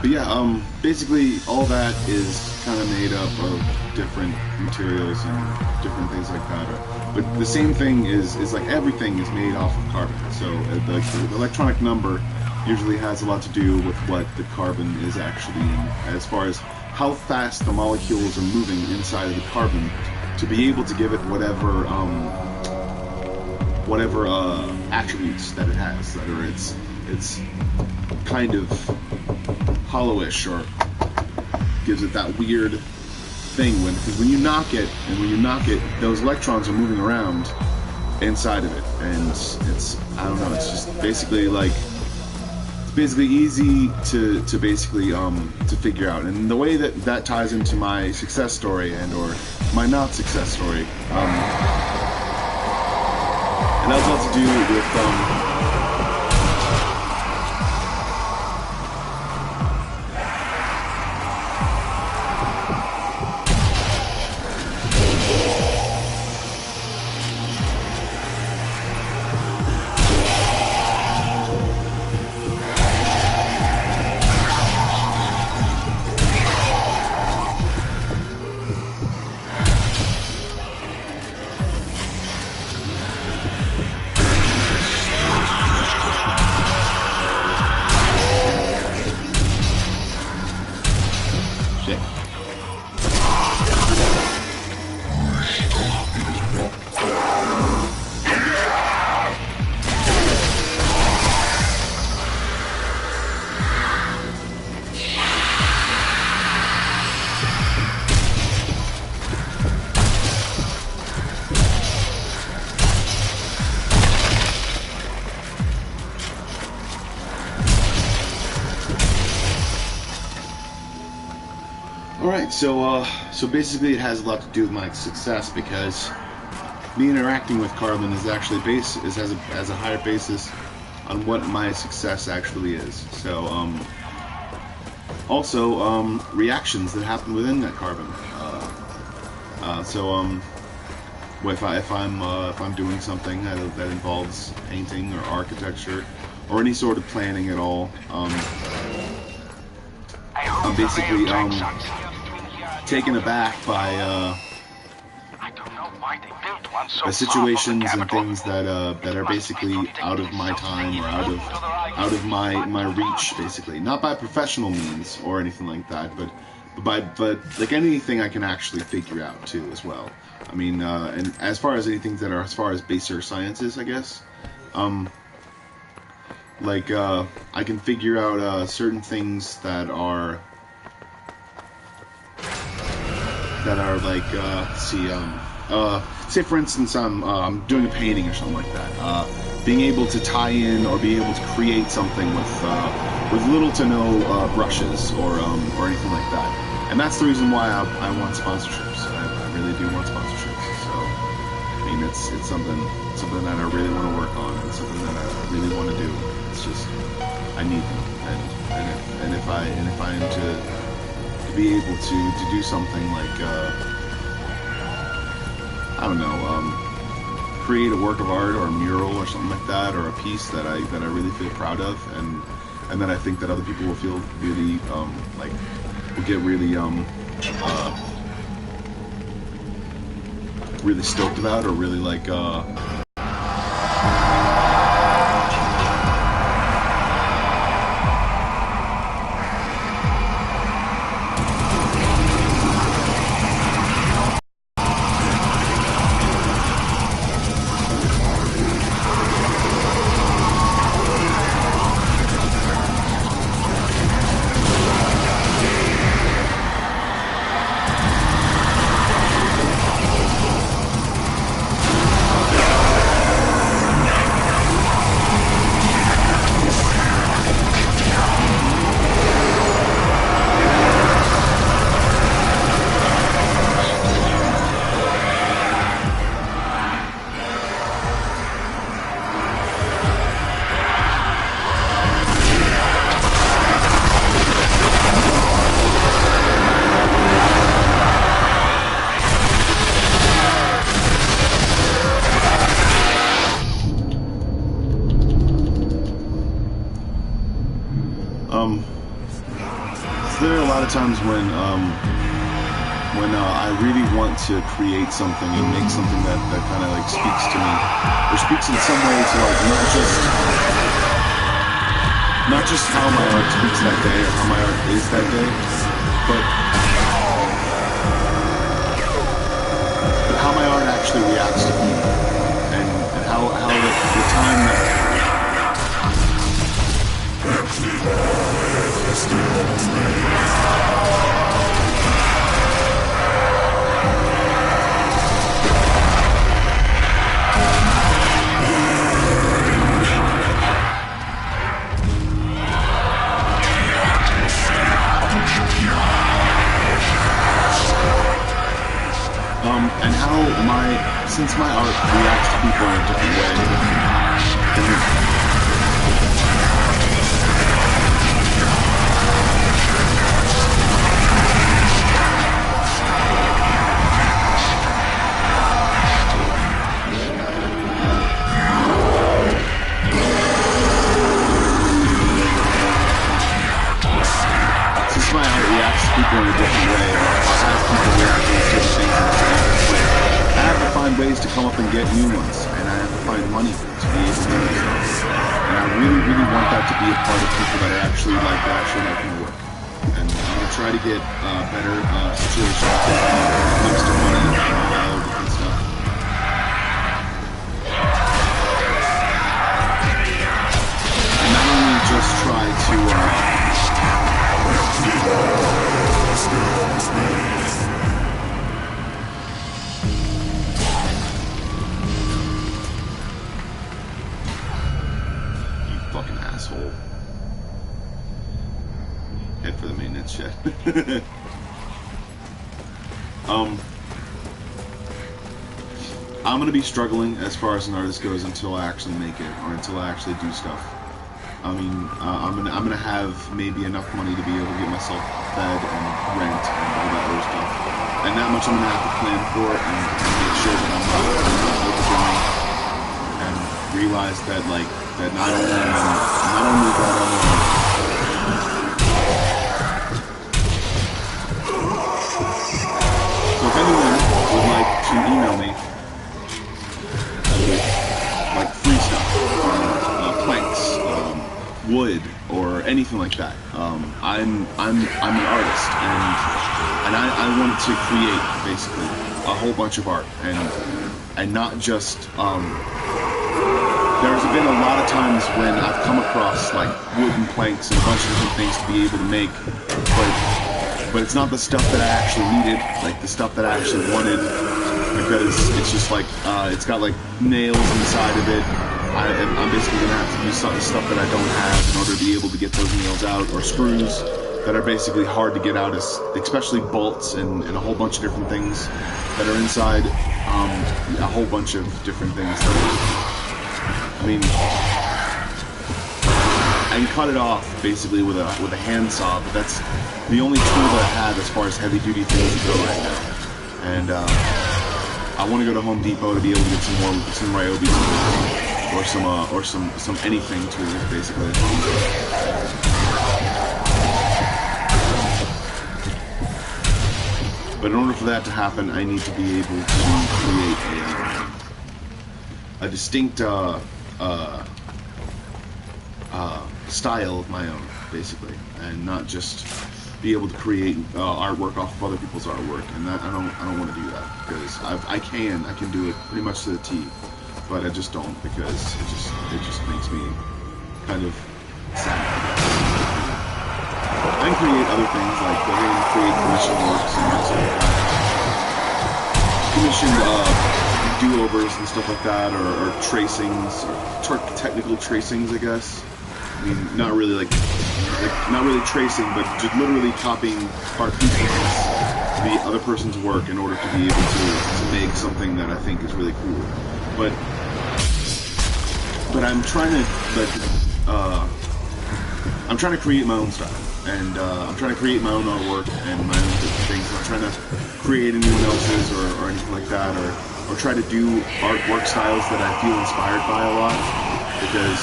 But yeah, basically all that is kind of made up of different materials and different things like that. But the same thing is like everything is made off of carbon. So the electronic number usually has a lot to do with what the carbon is actually in, as far as how fast the molecules are moving inside of the carbon to be able to give it whatever attributes that it has, whether it's kind of hollowish or gives it that weird thing because when you knock it, those electrons are moving around inside of it, and it's I don't know, it's just basically like it's basically easy to basically to figure out. And the way that ties into my success story and or my not success story, and that has a lot to do with Alright, so basically it has a lot to do with my success, because me interacting with carbon is actually has a higher basis on what my success actually is. So also reactions that happen within that carbon. If I'm doing something that involves painting or architecture or any sort of planning at all, I'm basically taken aback by situations and things that are basically out of my time or out of my reach, basically. Not by professional means or anything like that, but like anything I can actually figure out too as well. I mean, and as far as anything that are as far as baser sciences, I guess. I can figure out certain things that are like, say for instance I'm doing a painting or something like that. Being able to tie in or be able to create something with little to no brushes or anything like that. And that's the reason why I want sponsorships. I really do want sponsorships. So I mean, it's something that I really want to work on, and something that I really want to do. It's just I need them, and if I am to be able to do something like I don't know, create a work of art or a mural or something like that, or a piece that I really feel proud of, and that I think that other people will feel really will get really really stoked about, or really like there are a lot of times when I really want to create something and make something that kind of like speaks to me, or speaks in some way to like not just how my art speaks that day or how my art is that day, but how my art actually reacts to people, and how the time that and how since my art reacts to people in a different way. Since my art reacts to people in a different way, or has people react to certain things in a different way, I have to find ways to come up and get new ones, and I have to find money to be able to do this. And I really, really want that to be a part of people that I actually like, my work. And I'm going to try to get better situations when it comes to money and all different stuff. And not only just try to you fucking asshole. Head for the maintenance shed. I'm gonna be struggling as far as an artist goes until I actually make it, or until I actually do stuff. I mean, I'm gonna have maybe enough money to be able to get myself fed and rent and all that other stuff, and that much I'm gonna have to plan for and make sure that I'm not overdoing, and realize that not only that so if anyone would like to email me like free stuff, planks, wood, or anything like that. I'm an artist, and I want to create basically a whole bunch of art, and not just. There's been a lot of times when I've come across like wooden planks and a bunch of different things to be able to make, but it's not the stuff that I actually needed, like the stuff that I actually wanted, because it's just like it's got like nails inside of it. I'm basically going to have to use some stuff that I don't have in order to be able to get those nails out, or screws that are basically hard to get out, especially bolts and a whole bunch of different things that are inside, a whole bunch of different things. I mean, I can cut it off basically with a handsaw, but that's the only tool that I have as far as heavy duty things to go right now. And I want to go to Home Depot to be able to get some Ryobi tools. Or some anything tools, basically. But in order for that to happen, I need to be able to create a distinct style of my own, basically, and not just be able to create artwork off of other people's artwork. And that I don't want to do that, because I can do it pretty much to the T. But I just don't, because it just makes me kind of sad. I can create other things, like I can create commissioned works and stuff like that. Commissioned do-overs and stuff like that, or tracings, or technical tracings, I guess. I mean, not really not really tracing, but just literally copying part pieces of the other person's work in order to be able to make something that I think is really cool. But I'm trying to I'm trying to create my own style, and I'm trying to create my own artwork and my own different things. I'm not trying to create anyone else's or anything like that, or try to do artwork styles that I feel inspired by a lot, because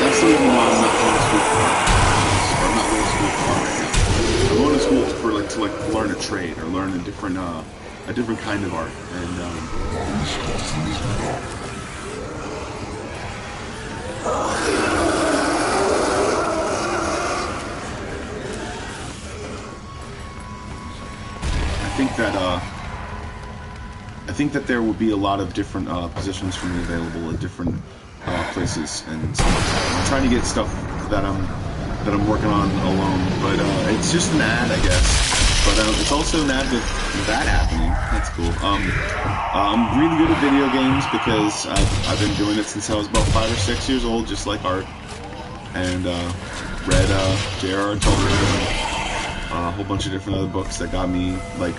that's the reason why I'm not going to speak. school for art right now. I'm going to school for to learn a trade or learn a different kind of art. And I think that there would be a lot of different positions for me available at different places, and so I'm trying to get stuff that I'm working on alone. But it's just an ad, I guess. But it's also an ad with that happening. That's cool. I'm really good at video games because I've been doing it since I was about 5 or 6 years old, just like art, and read J.R.R. Tolkien, a whole bunch of different other books that got me like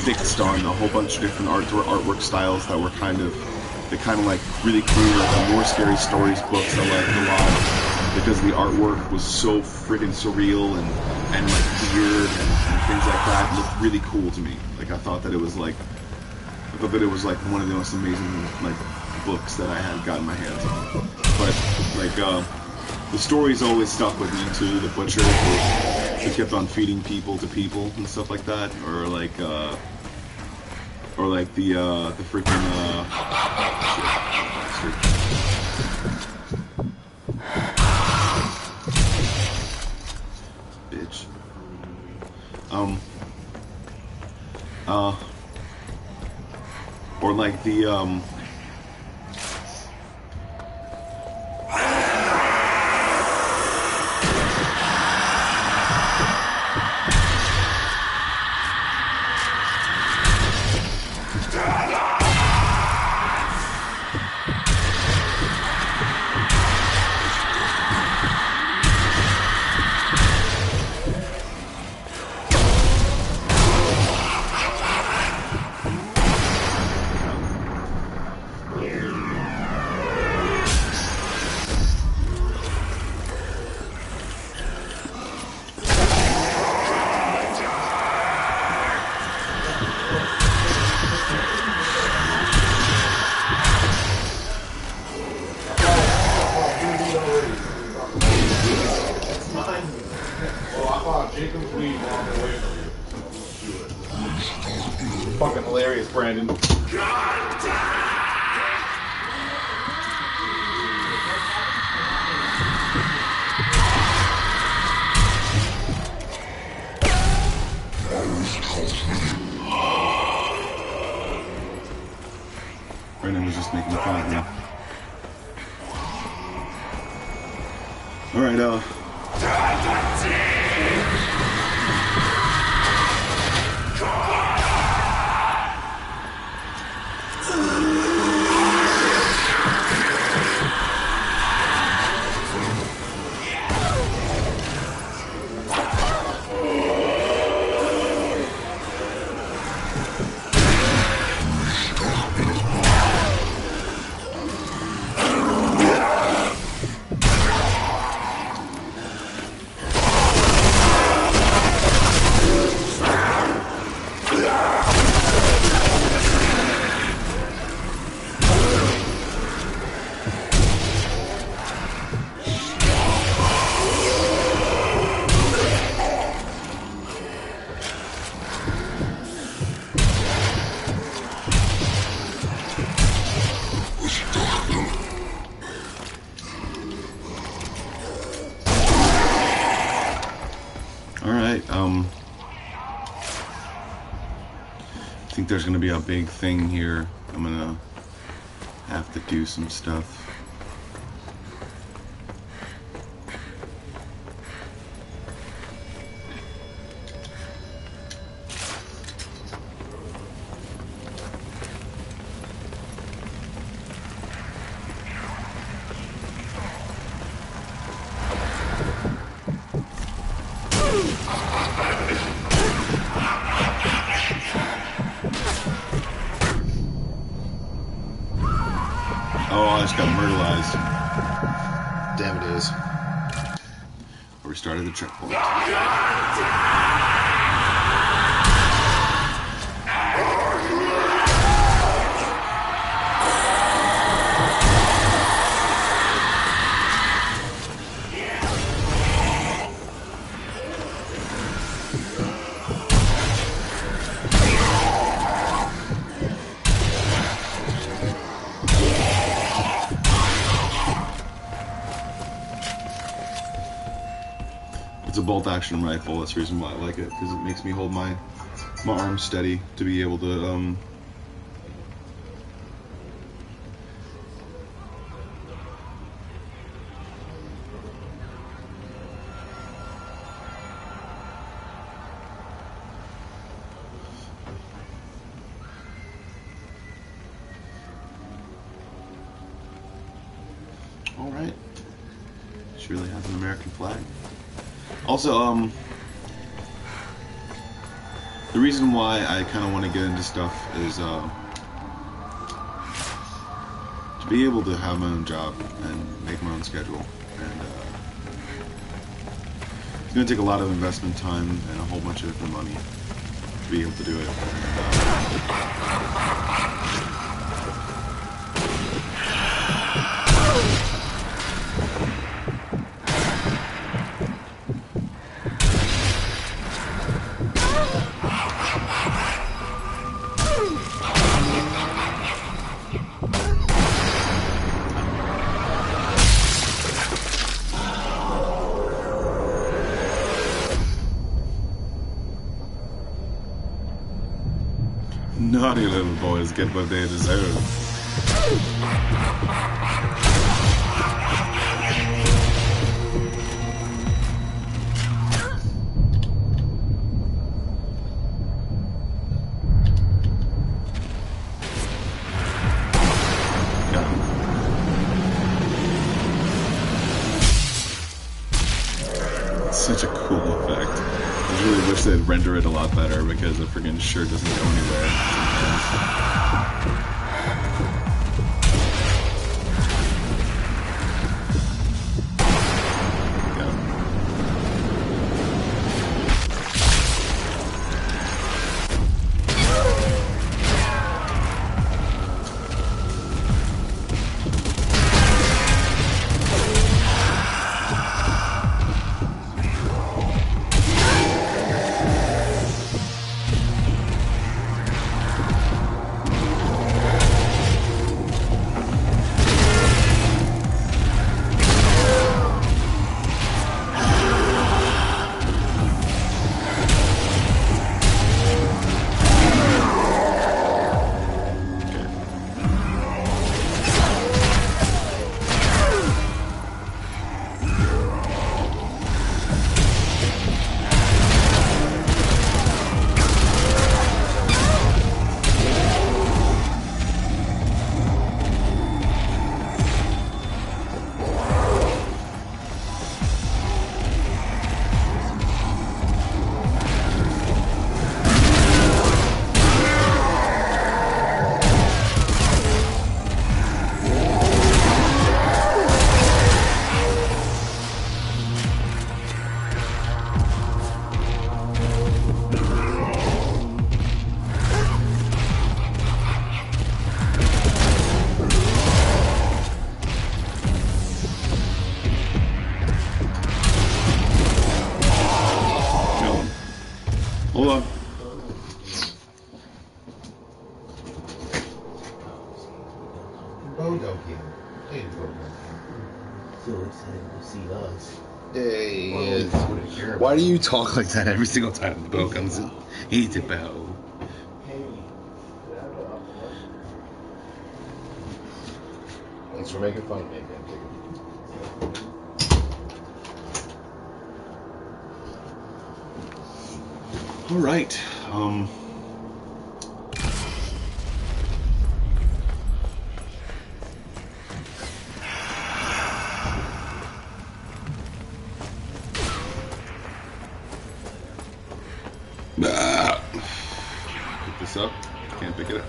fixed on a whole bunch of different artwork styles that were kind of like really cool, like more scary stories books I liked a lot because the artwork was so friggin' surreal and like weird and things like that. It looked really cool to me. Like I thought that it was like one of the most amazing like books that I had gotten my hands on. But like the stories always stuck with me too. The butcher who kept on feeding people to people and stuff like that, or like the freaking bitch. Or like the fucking hilarious, Brandon. Brandon was just making fun of me. Alright, I think there's gonna be a big thing here. I'm gonna have to do some stuff. Oh, I just got myrtleized. Damn it is. I restarted the checkpoint. a bolt-action rifle. That's the reason why I like it, because it makes me hold my arm steady to be able to all right. She really has an American flag. Also, the reason why I kind of want to get into stuff is to be able to have my own job and make my own schedule. And it's going to take a lot of investment time and a whole bunch of different money to be able to do it. Naughty little boys get what they deserve. It's such a cool effect. I really wish they'd render it a lot better because the friggin' shirt doesn't go anywhere. Hold on. Bodo here. Hey, Bodo. So excited to see us. Hey, Why do you talk like that every single time the bow comes in? He's a bow. thanks for making fun of me, man. All right. Pick this up. Can't pick it up.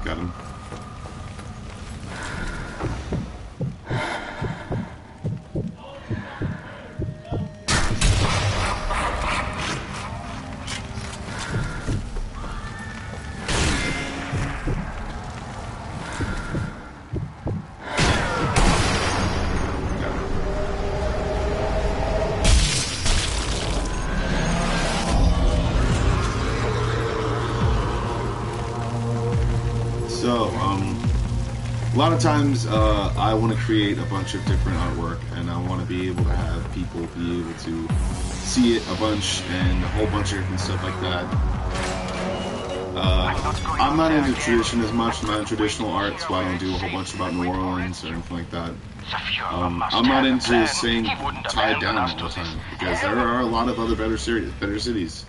Got him. A lot of times, I want to create a bunch of different artwork, and I want to be able to have people be able to see it a bunch and a whole bunch of different stuff like that. I'm not into tradition as much. I'm not in traditional art, so I don't do a whole bunch about New Orleans or anything like that. I'm not into saying tied down all the time, because there are a lot of other better cities.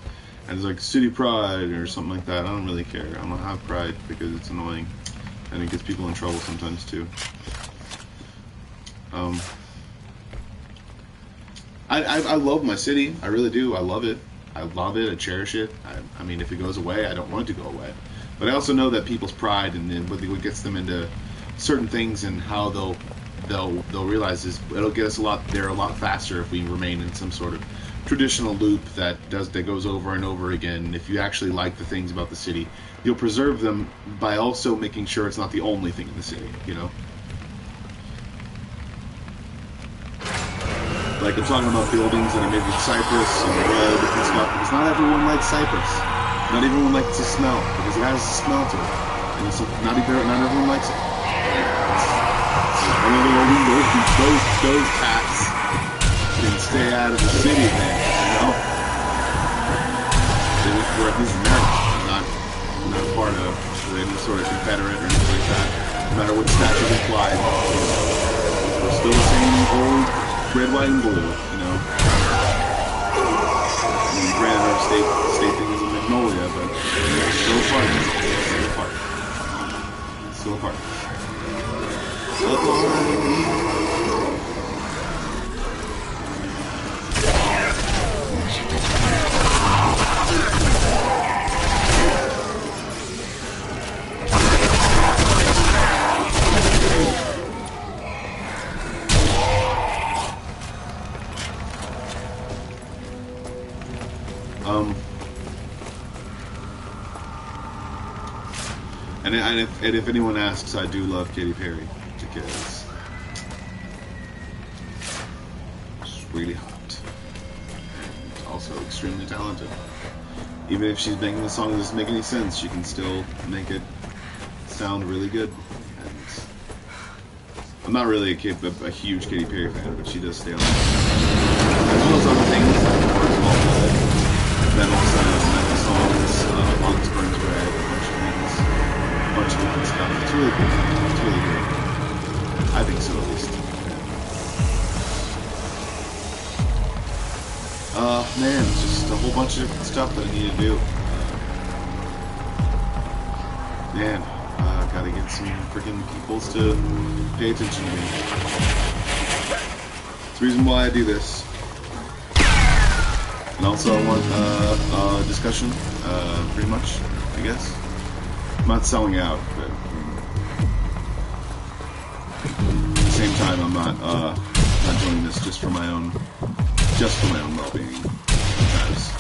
And it's like city pride or something like that. I don't really care. I don't have pride because it's annoying. And it gets people in trouble sometimes too. I love my city. I really do. I love it. I love it. I cherish it. I mean, if it goes away, I don't want it to go away. But I also know that people's pride and what gets them into certain things and how they'll realize is it'll get us a lot faster if we remain in some sort of traditional loop that goes over and over again. If you actually like the things about the city, you'll preserve them by also making sure it's not the only thing in the city, you know? Like, I'm talking about buildings that are made with cypress and wood and stuff, because not everyone likes cypress. Not everyone likes the smell, because it has a smell to it. And it's not everyone likes it. Those cats can stay out of the city, man, you know? They look for at least marriage, not a part of any sort of Confederate or anything like that. No matter what statute applied, we're still the same old red, white, and blue, you know? I mean, granted, our state thing is a magnolia, but it's still apart. It's still apart. And if anyone asks, I do love Katy Perry because she's really hot and also extremely talented. Even if she's making a song that doesn't make any sense, she can still make it sound really good. And I'm not really a huge Katy Perry fan, but she does stay on. As well as other things like metal songs, August Burns Red, a bunch of different stuff. It's really good. It's really good. I think so, at least. Man, it's just a whole bunch of different stuff that I need to do. Man, gotta get some freaking peoples to pay attention to me. It's the reason why I do this. And also I want discussion, pretty much, I guess. I'm not selling out, but at the same time I'm not doing this just for my own well-being. Because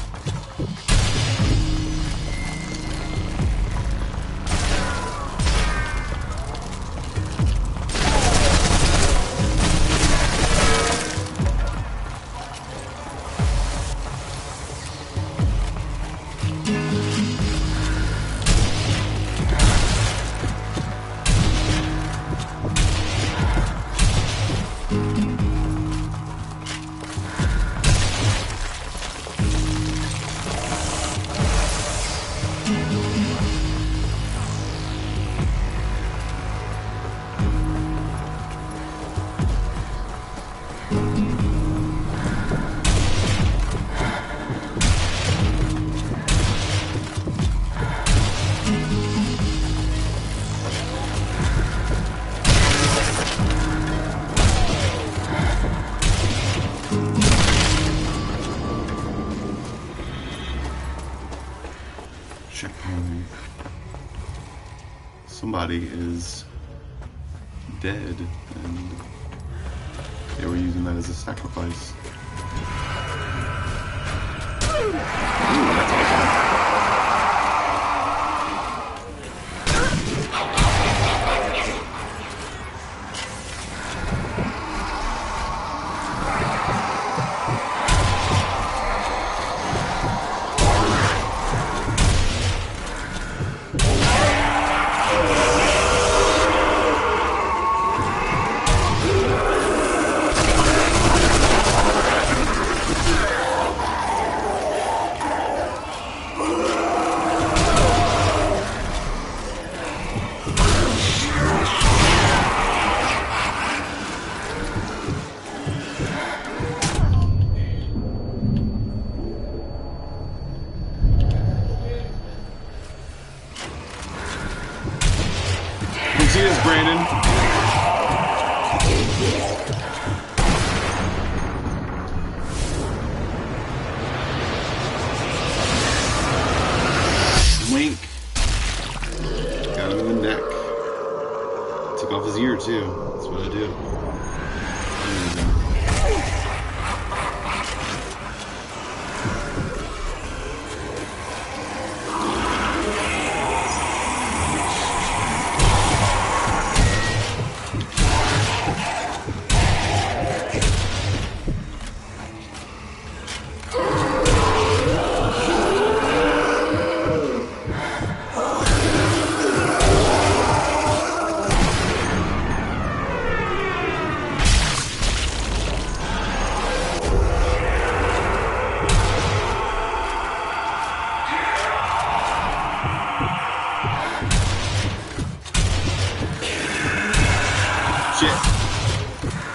somebody is dead, and they were using that as a sacrifice. Ooh, that's awesome. Brandon. Wink. Got him in the neck. Took off his ear too. That's what I do.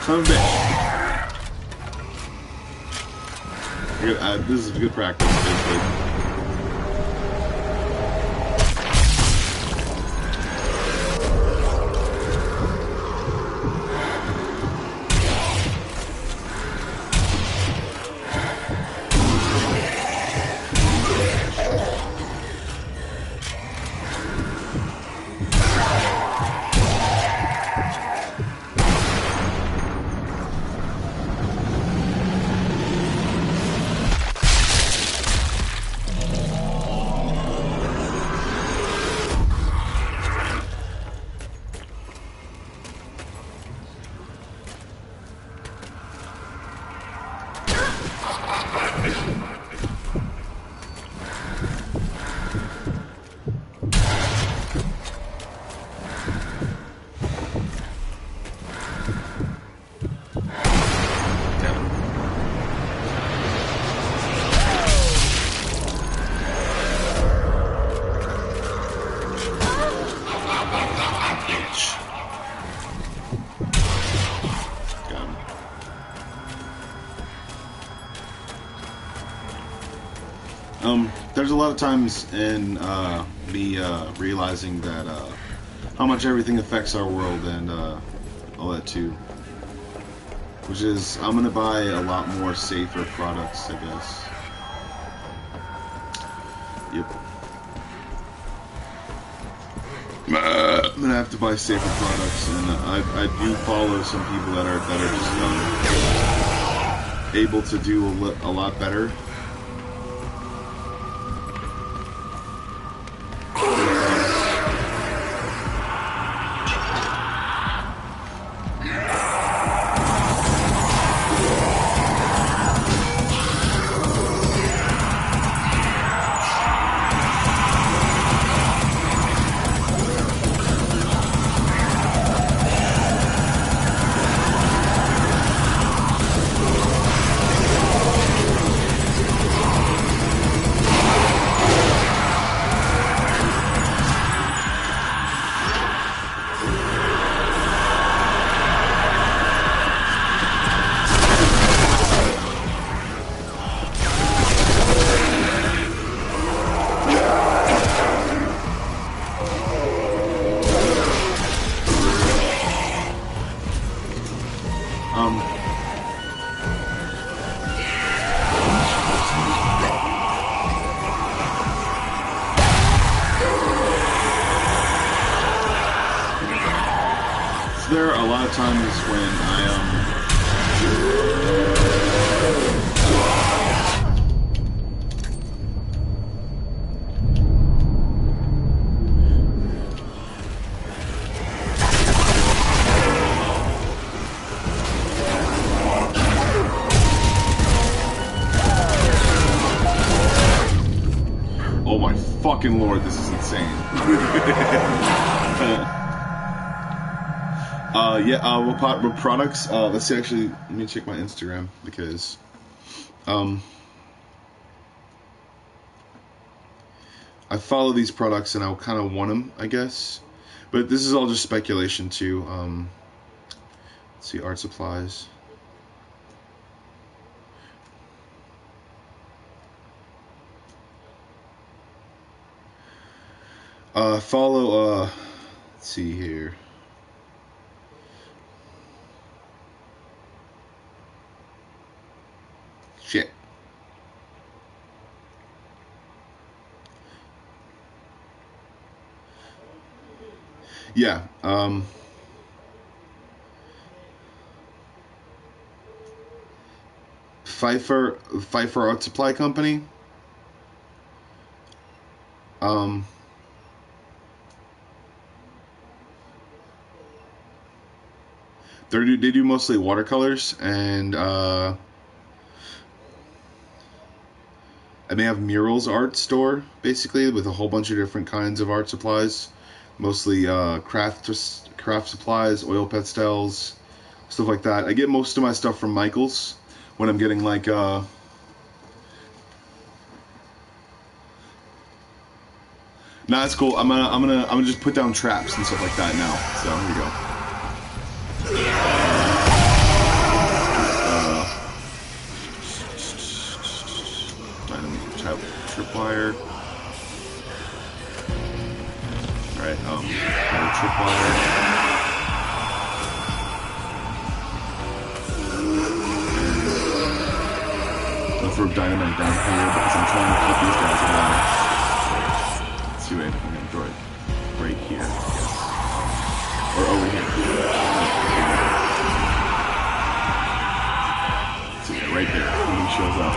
Son of a bitch. This is good practice, basically. There's a lot of times in me realizing that how much everything affects our world and all that too. Which is, I'm gonna buy a lot more safer products, I guess. Yep. I'm gonna have to buy safer products, and I do follow some people that are just able to do a lot better. There are a lot of times when oh my fucking lord, this is insane. What products? Let's see, actually, let me check my Instagram, because, I follow these products and I kind of want them, I guess. But this is all just speculation, too. Let's see, art supplies. Follow, let's see here. Yeah. Pfeiffer Art Supply Company. They do mostly watercolors, and and they have murals art store, basically, with a whole bunch of different kinds of art supplies, mostly craft supplies, oil pastels, stuff like that. I get most of my stuff from Michael's when I'm getting like no, that's cool. I'm gonna just put down traps and stuff like that now. So here we go. Tripwire. Alright, tripwire. I'll throw dynamite down here because I'm trying to keep these guys alive. Let's see what I'm gonna throw it right here. Or over here. Let's see, right there when he shows up.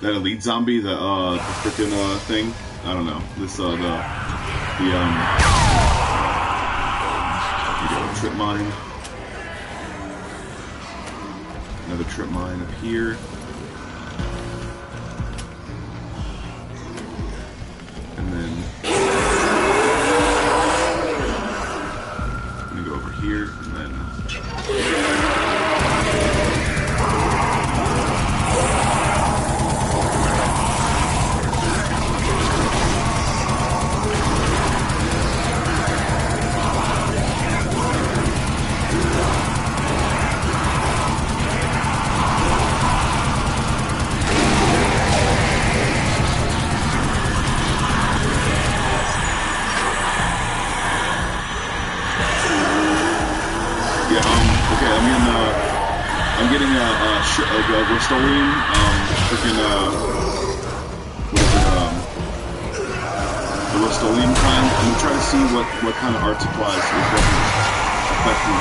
That elite zombie, the freaking thing. I don't know. This here we go, trip mine. Another trip mine up here. And then I'm gonna go over here and then I'm getting a Rust-Oleum, freaking what is it, the Rust-Oleum kind. I'm gonna try to see what kind of art supplies is effective in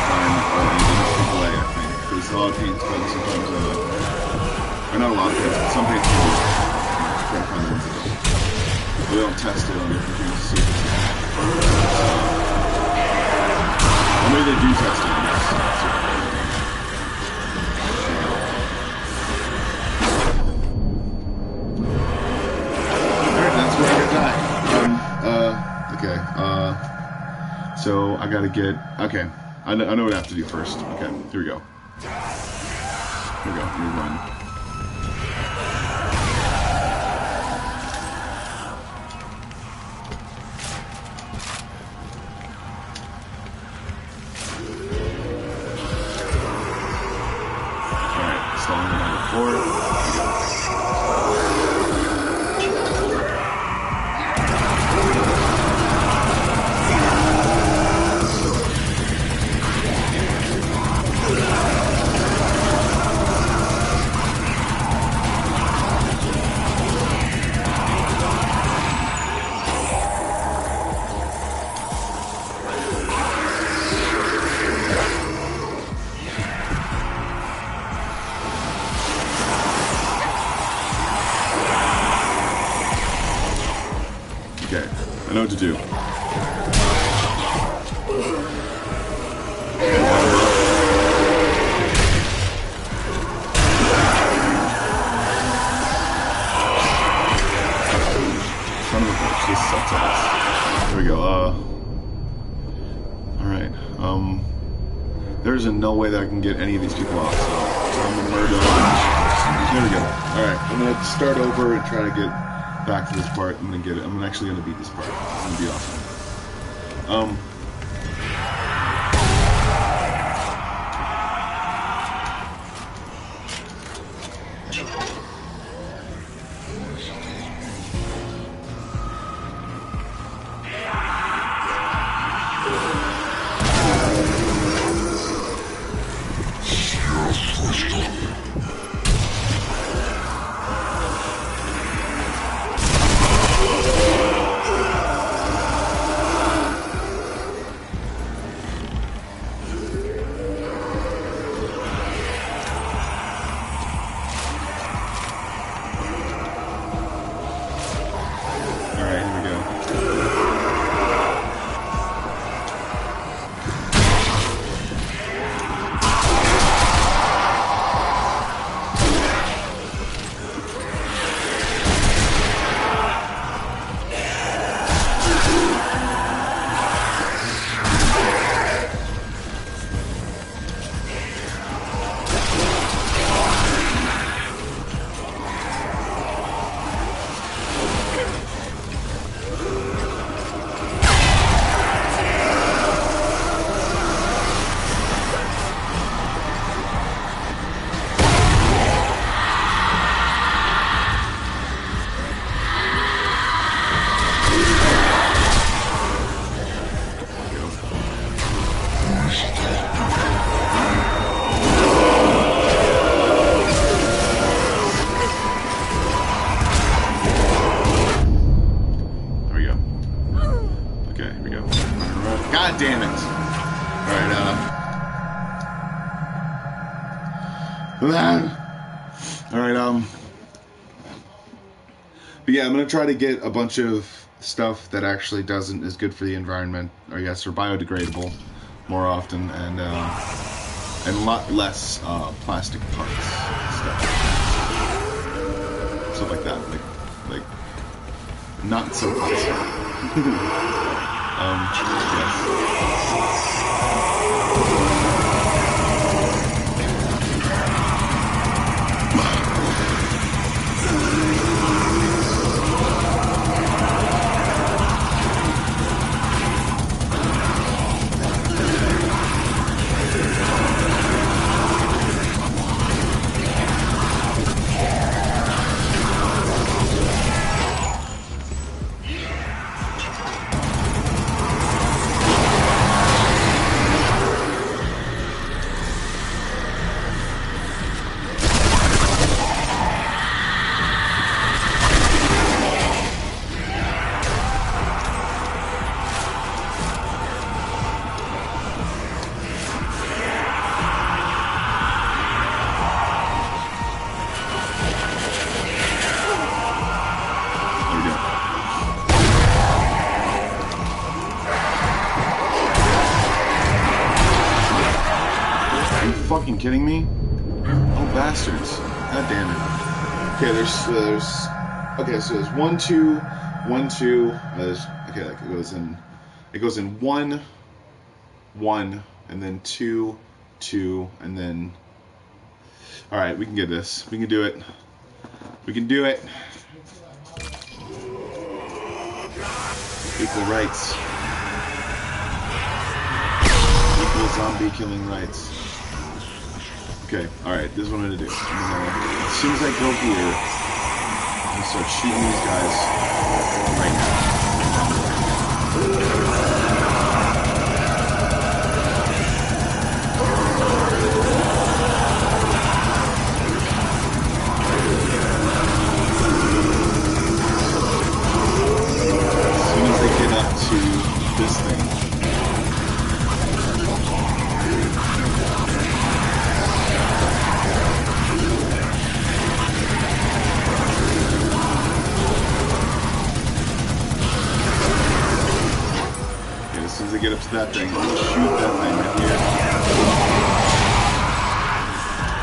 AAA, I think. Because a lot of paints, but sometimes, or not a lot of paints, but some paints will try to find the ones that don't. They don't test it on different things to see if it's or maybe they do test it, yes. So I gotta get, okay, I know what I have to do first. Okay, here we go. Here we go, let me run. Alright, stalling on the floor. Here we go. Okay, I know what to do. Son of a bitch, this sucks ass. There we go, alright, there's a no way that I can get any of these people off. So I'm gonna murder them. There we go. Alright, I'm gonna start over and try to get back to this part. I'm gonna get it. I'm actually gonna beat this part. It's gonna be awesome. Damn it. Alright, but yeah, I'm gonna try to get a bunch of stuff that actually is good for the environment, or I guess, or biodegradable more often, and a lot less plastic parts stuff like that, like not so plastic. Yes. Fucking kidding me? Oh, bastards. God damn it. Okay, there's okay, so there's 1, 2, 1, 2, okay, like it goes in 1, 1, and then 2, 2, and then, alright, we can get this. We can do it. We can do it. Equal rights. Equal zombie killing rights. Okay, alright, this is what I'm gonna do. As soon as I go here, I'm gonna start shooting these guys right now. As soon as they get up to this thing. As soon as I get up to that thing, I'll shoot that thing right here.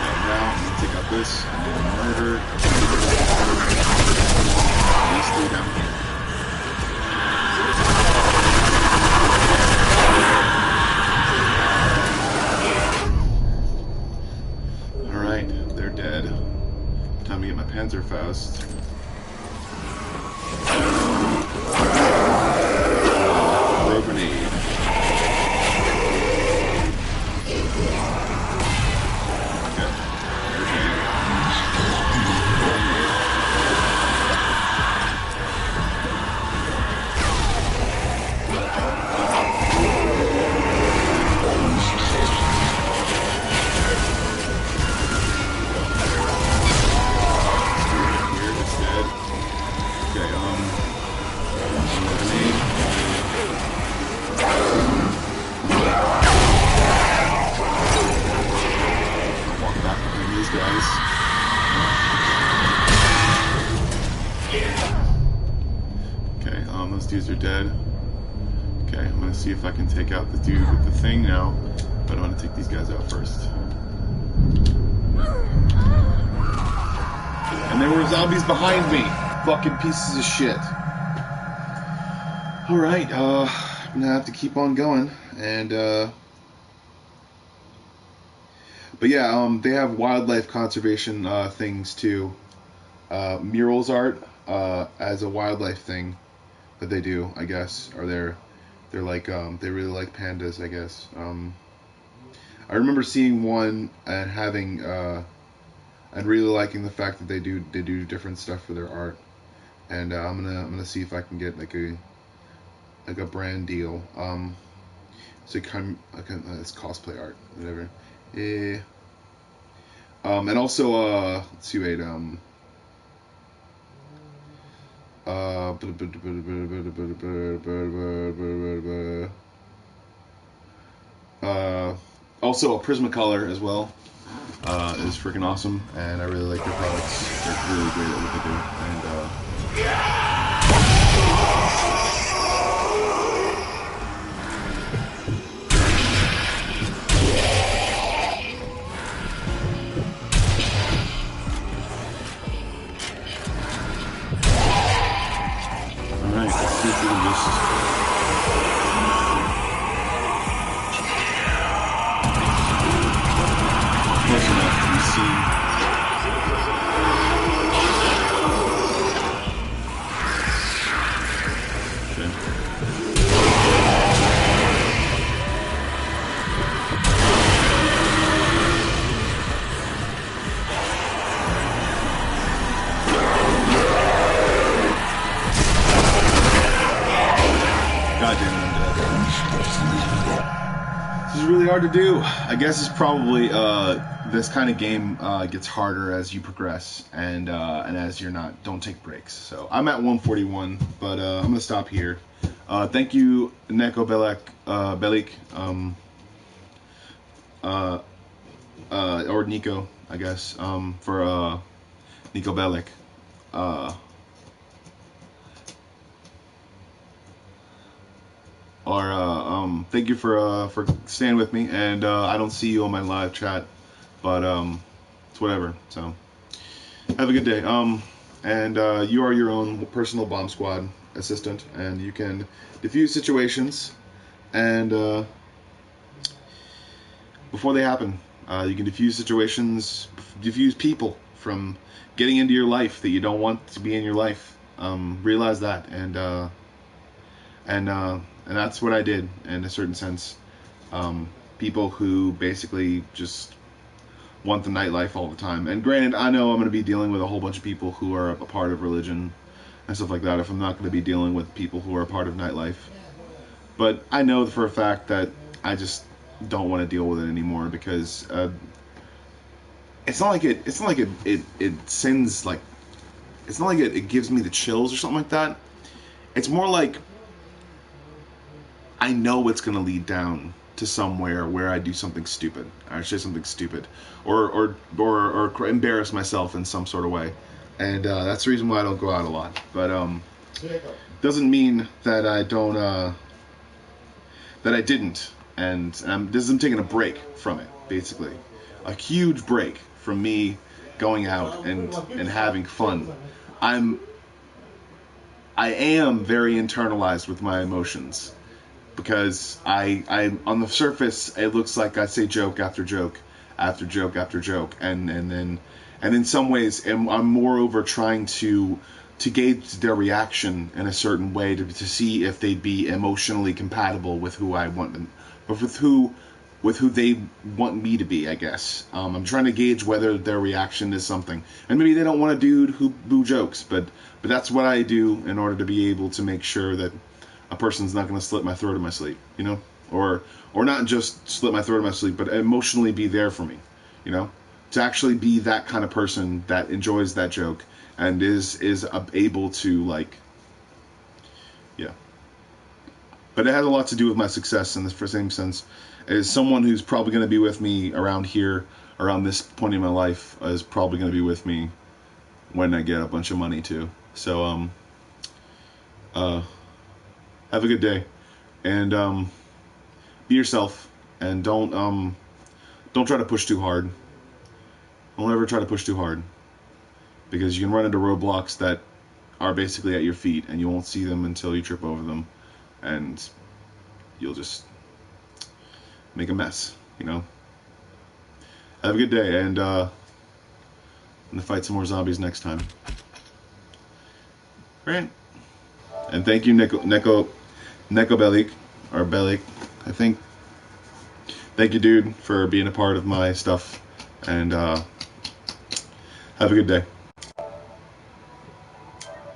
And now I'm gonna take out this and then murder these three down here. Panzerfaust. Throw a grenade. Those dudes are dead. Okay, I'm gonna see if I can take out the dude with the thing now, but I want to take these guys out first. And there were zombies behind me! Fucking pieces of shit. Alright, I'm gonna have to keep on going, and, but yeah, they have wildlife conservation, things too. Murals art, as a wildlife thing. That they do, I guess, or they're like they really like pandas, I guess. I remember seeing one and having and really liking the fact that they do different stuff for their art, and I'm gonna see if I can get like a brand deal. So it's cosplay art, whatever. And also let's see, wait, also a Prismacolor as well is freaking awesome, and I really like their products. They're really great at what they do, and alright, let's see if we can just close enough to be seen. Okay. God damn it, I'm dead. This is really hard to do. I guess it's probably this kind of game gets harder as you progress, and as you're don't take breaks. So I'm at 141, but I'm gonna stop here. Thank you, Neko Belik, or Nico, I guess, for Nico Belik. Thank you for staying with me, and I don't see you on my live chat, but it's whatever. So have a good day. And you are your own personal bomb squad assistant, and you can defuse situations, and before they happen, you can defuse situations, defuse people from getting into your life that you don't want to be in your life. Realize that, and that's what I did in a certain sense. People who basically just want the nightlife all the time. And granted, I know I'm going to be dealing with a whole bunch of people who are a part of religion and stuff like that if I'm not going to be dealing with people who are a part of nightlife. But I know for a fact that I just don't want to deal with it anymore, because it's not like it sends, like, it's not like it gives me the chills or something like that. It's more like I know it's going to lead down to somewhere where I do something stupid, or say something stupid, or embarrass myself in some sort of way, and that's the reason why I don't go out a lot. But doesn't mean that I don't, that I didn't, and this I'm taking a break from it, basically, a huge break from me going out and having fun. I am very internalized with my emotions. Because I on the surface, it looks like I say joke after joke after joke after joke, and in some ways I'm moreover trying to gauge their reaction in a certain way to see if they'd be emotionally compatible with who I want them, or with who they want me to be, I guess. I'm trying to gauge whether their reaction is something, and maybe they don't want a dude who jokes, but that's what I do in order to be able to make sure that a person's not going to slit my throat in my sleep, you know, or not just slit my throat in my sleep, but emotionally be there for me, you know, to actually be that kind of person that enjoys that joke and is able to, like, yeah. But it has a lot to do with my success in the same sense. As someone who's probably going to be with me around here, around this point in my life, is probably going to be with me when I get a bunch of money too. So, have a good day, and be yourself, and don't try to push too hard. Don't ever try to push too hard, because you can run into roadblocks that are basically at your feet, and you won't see them until you trip over them, and you'll just make a mess, you know. Have a good day, and I'm gonna fight some more zombies next time. Right? And thank you, Neko Belik, or Belik, I think. Thank you, dude, for being a part of my stuff, and have a good day.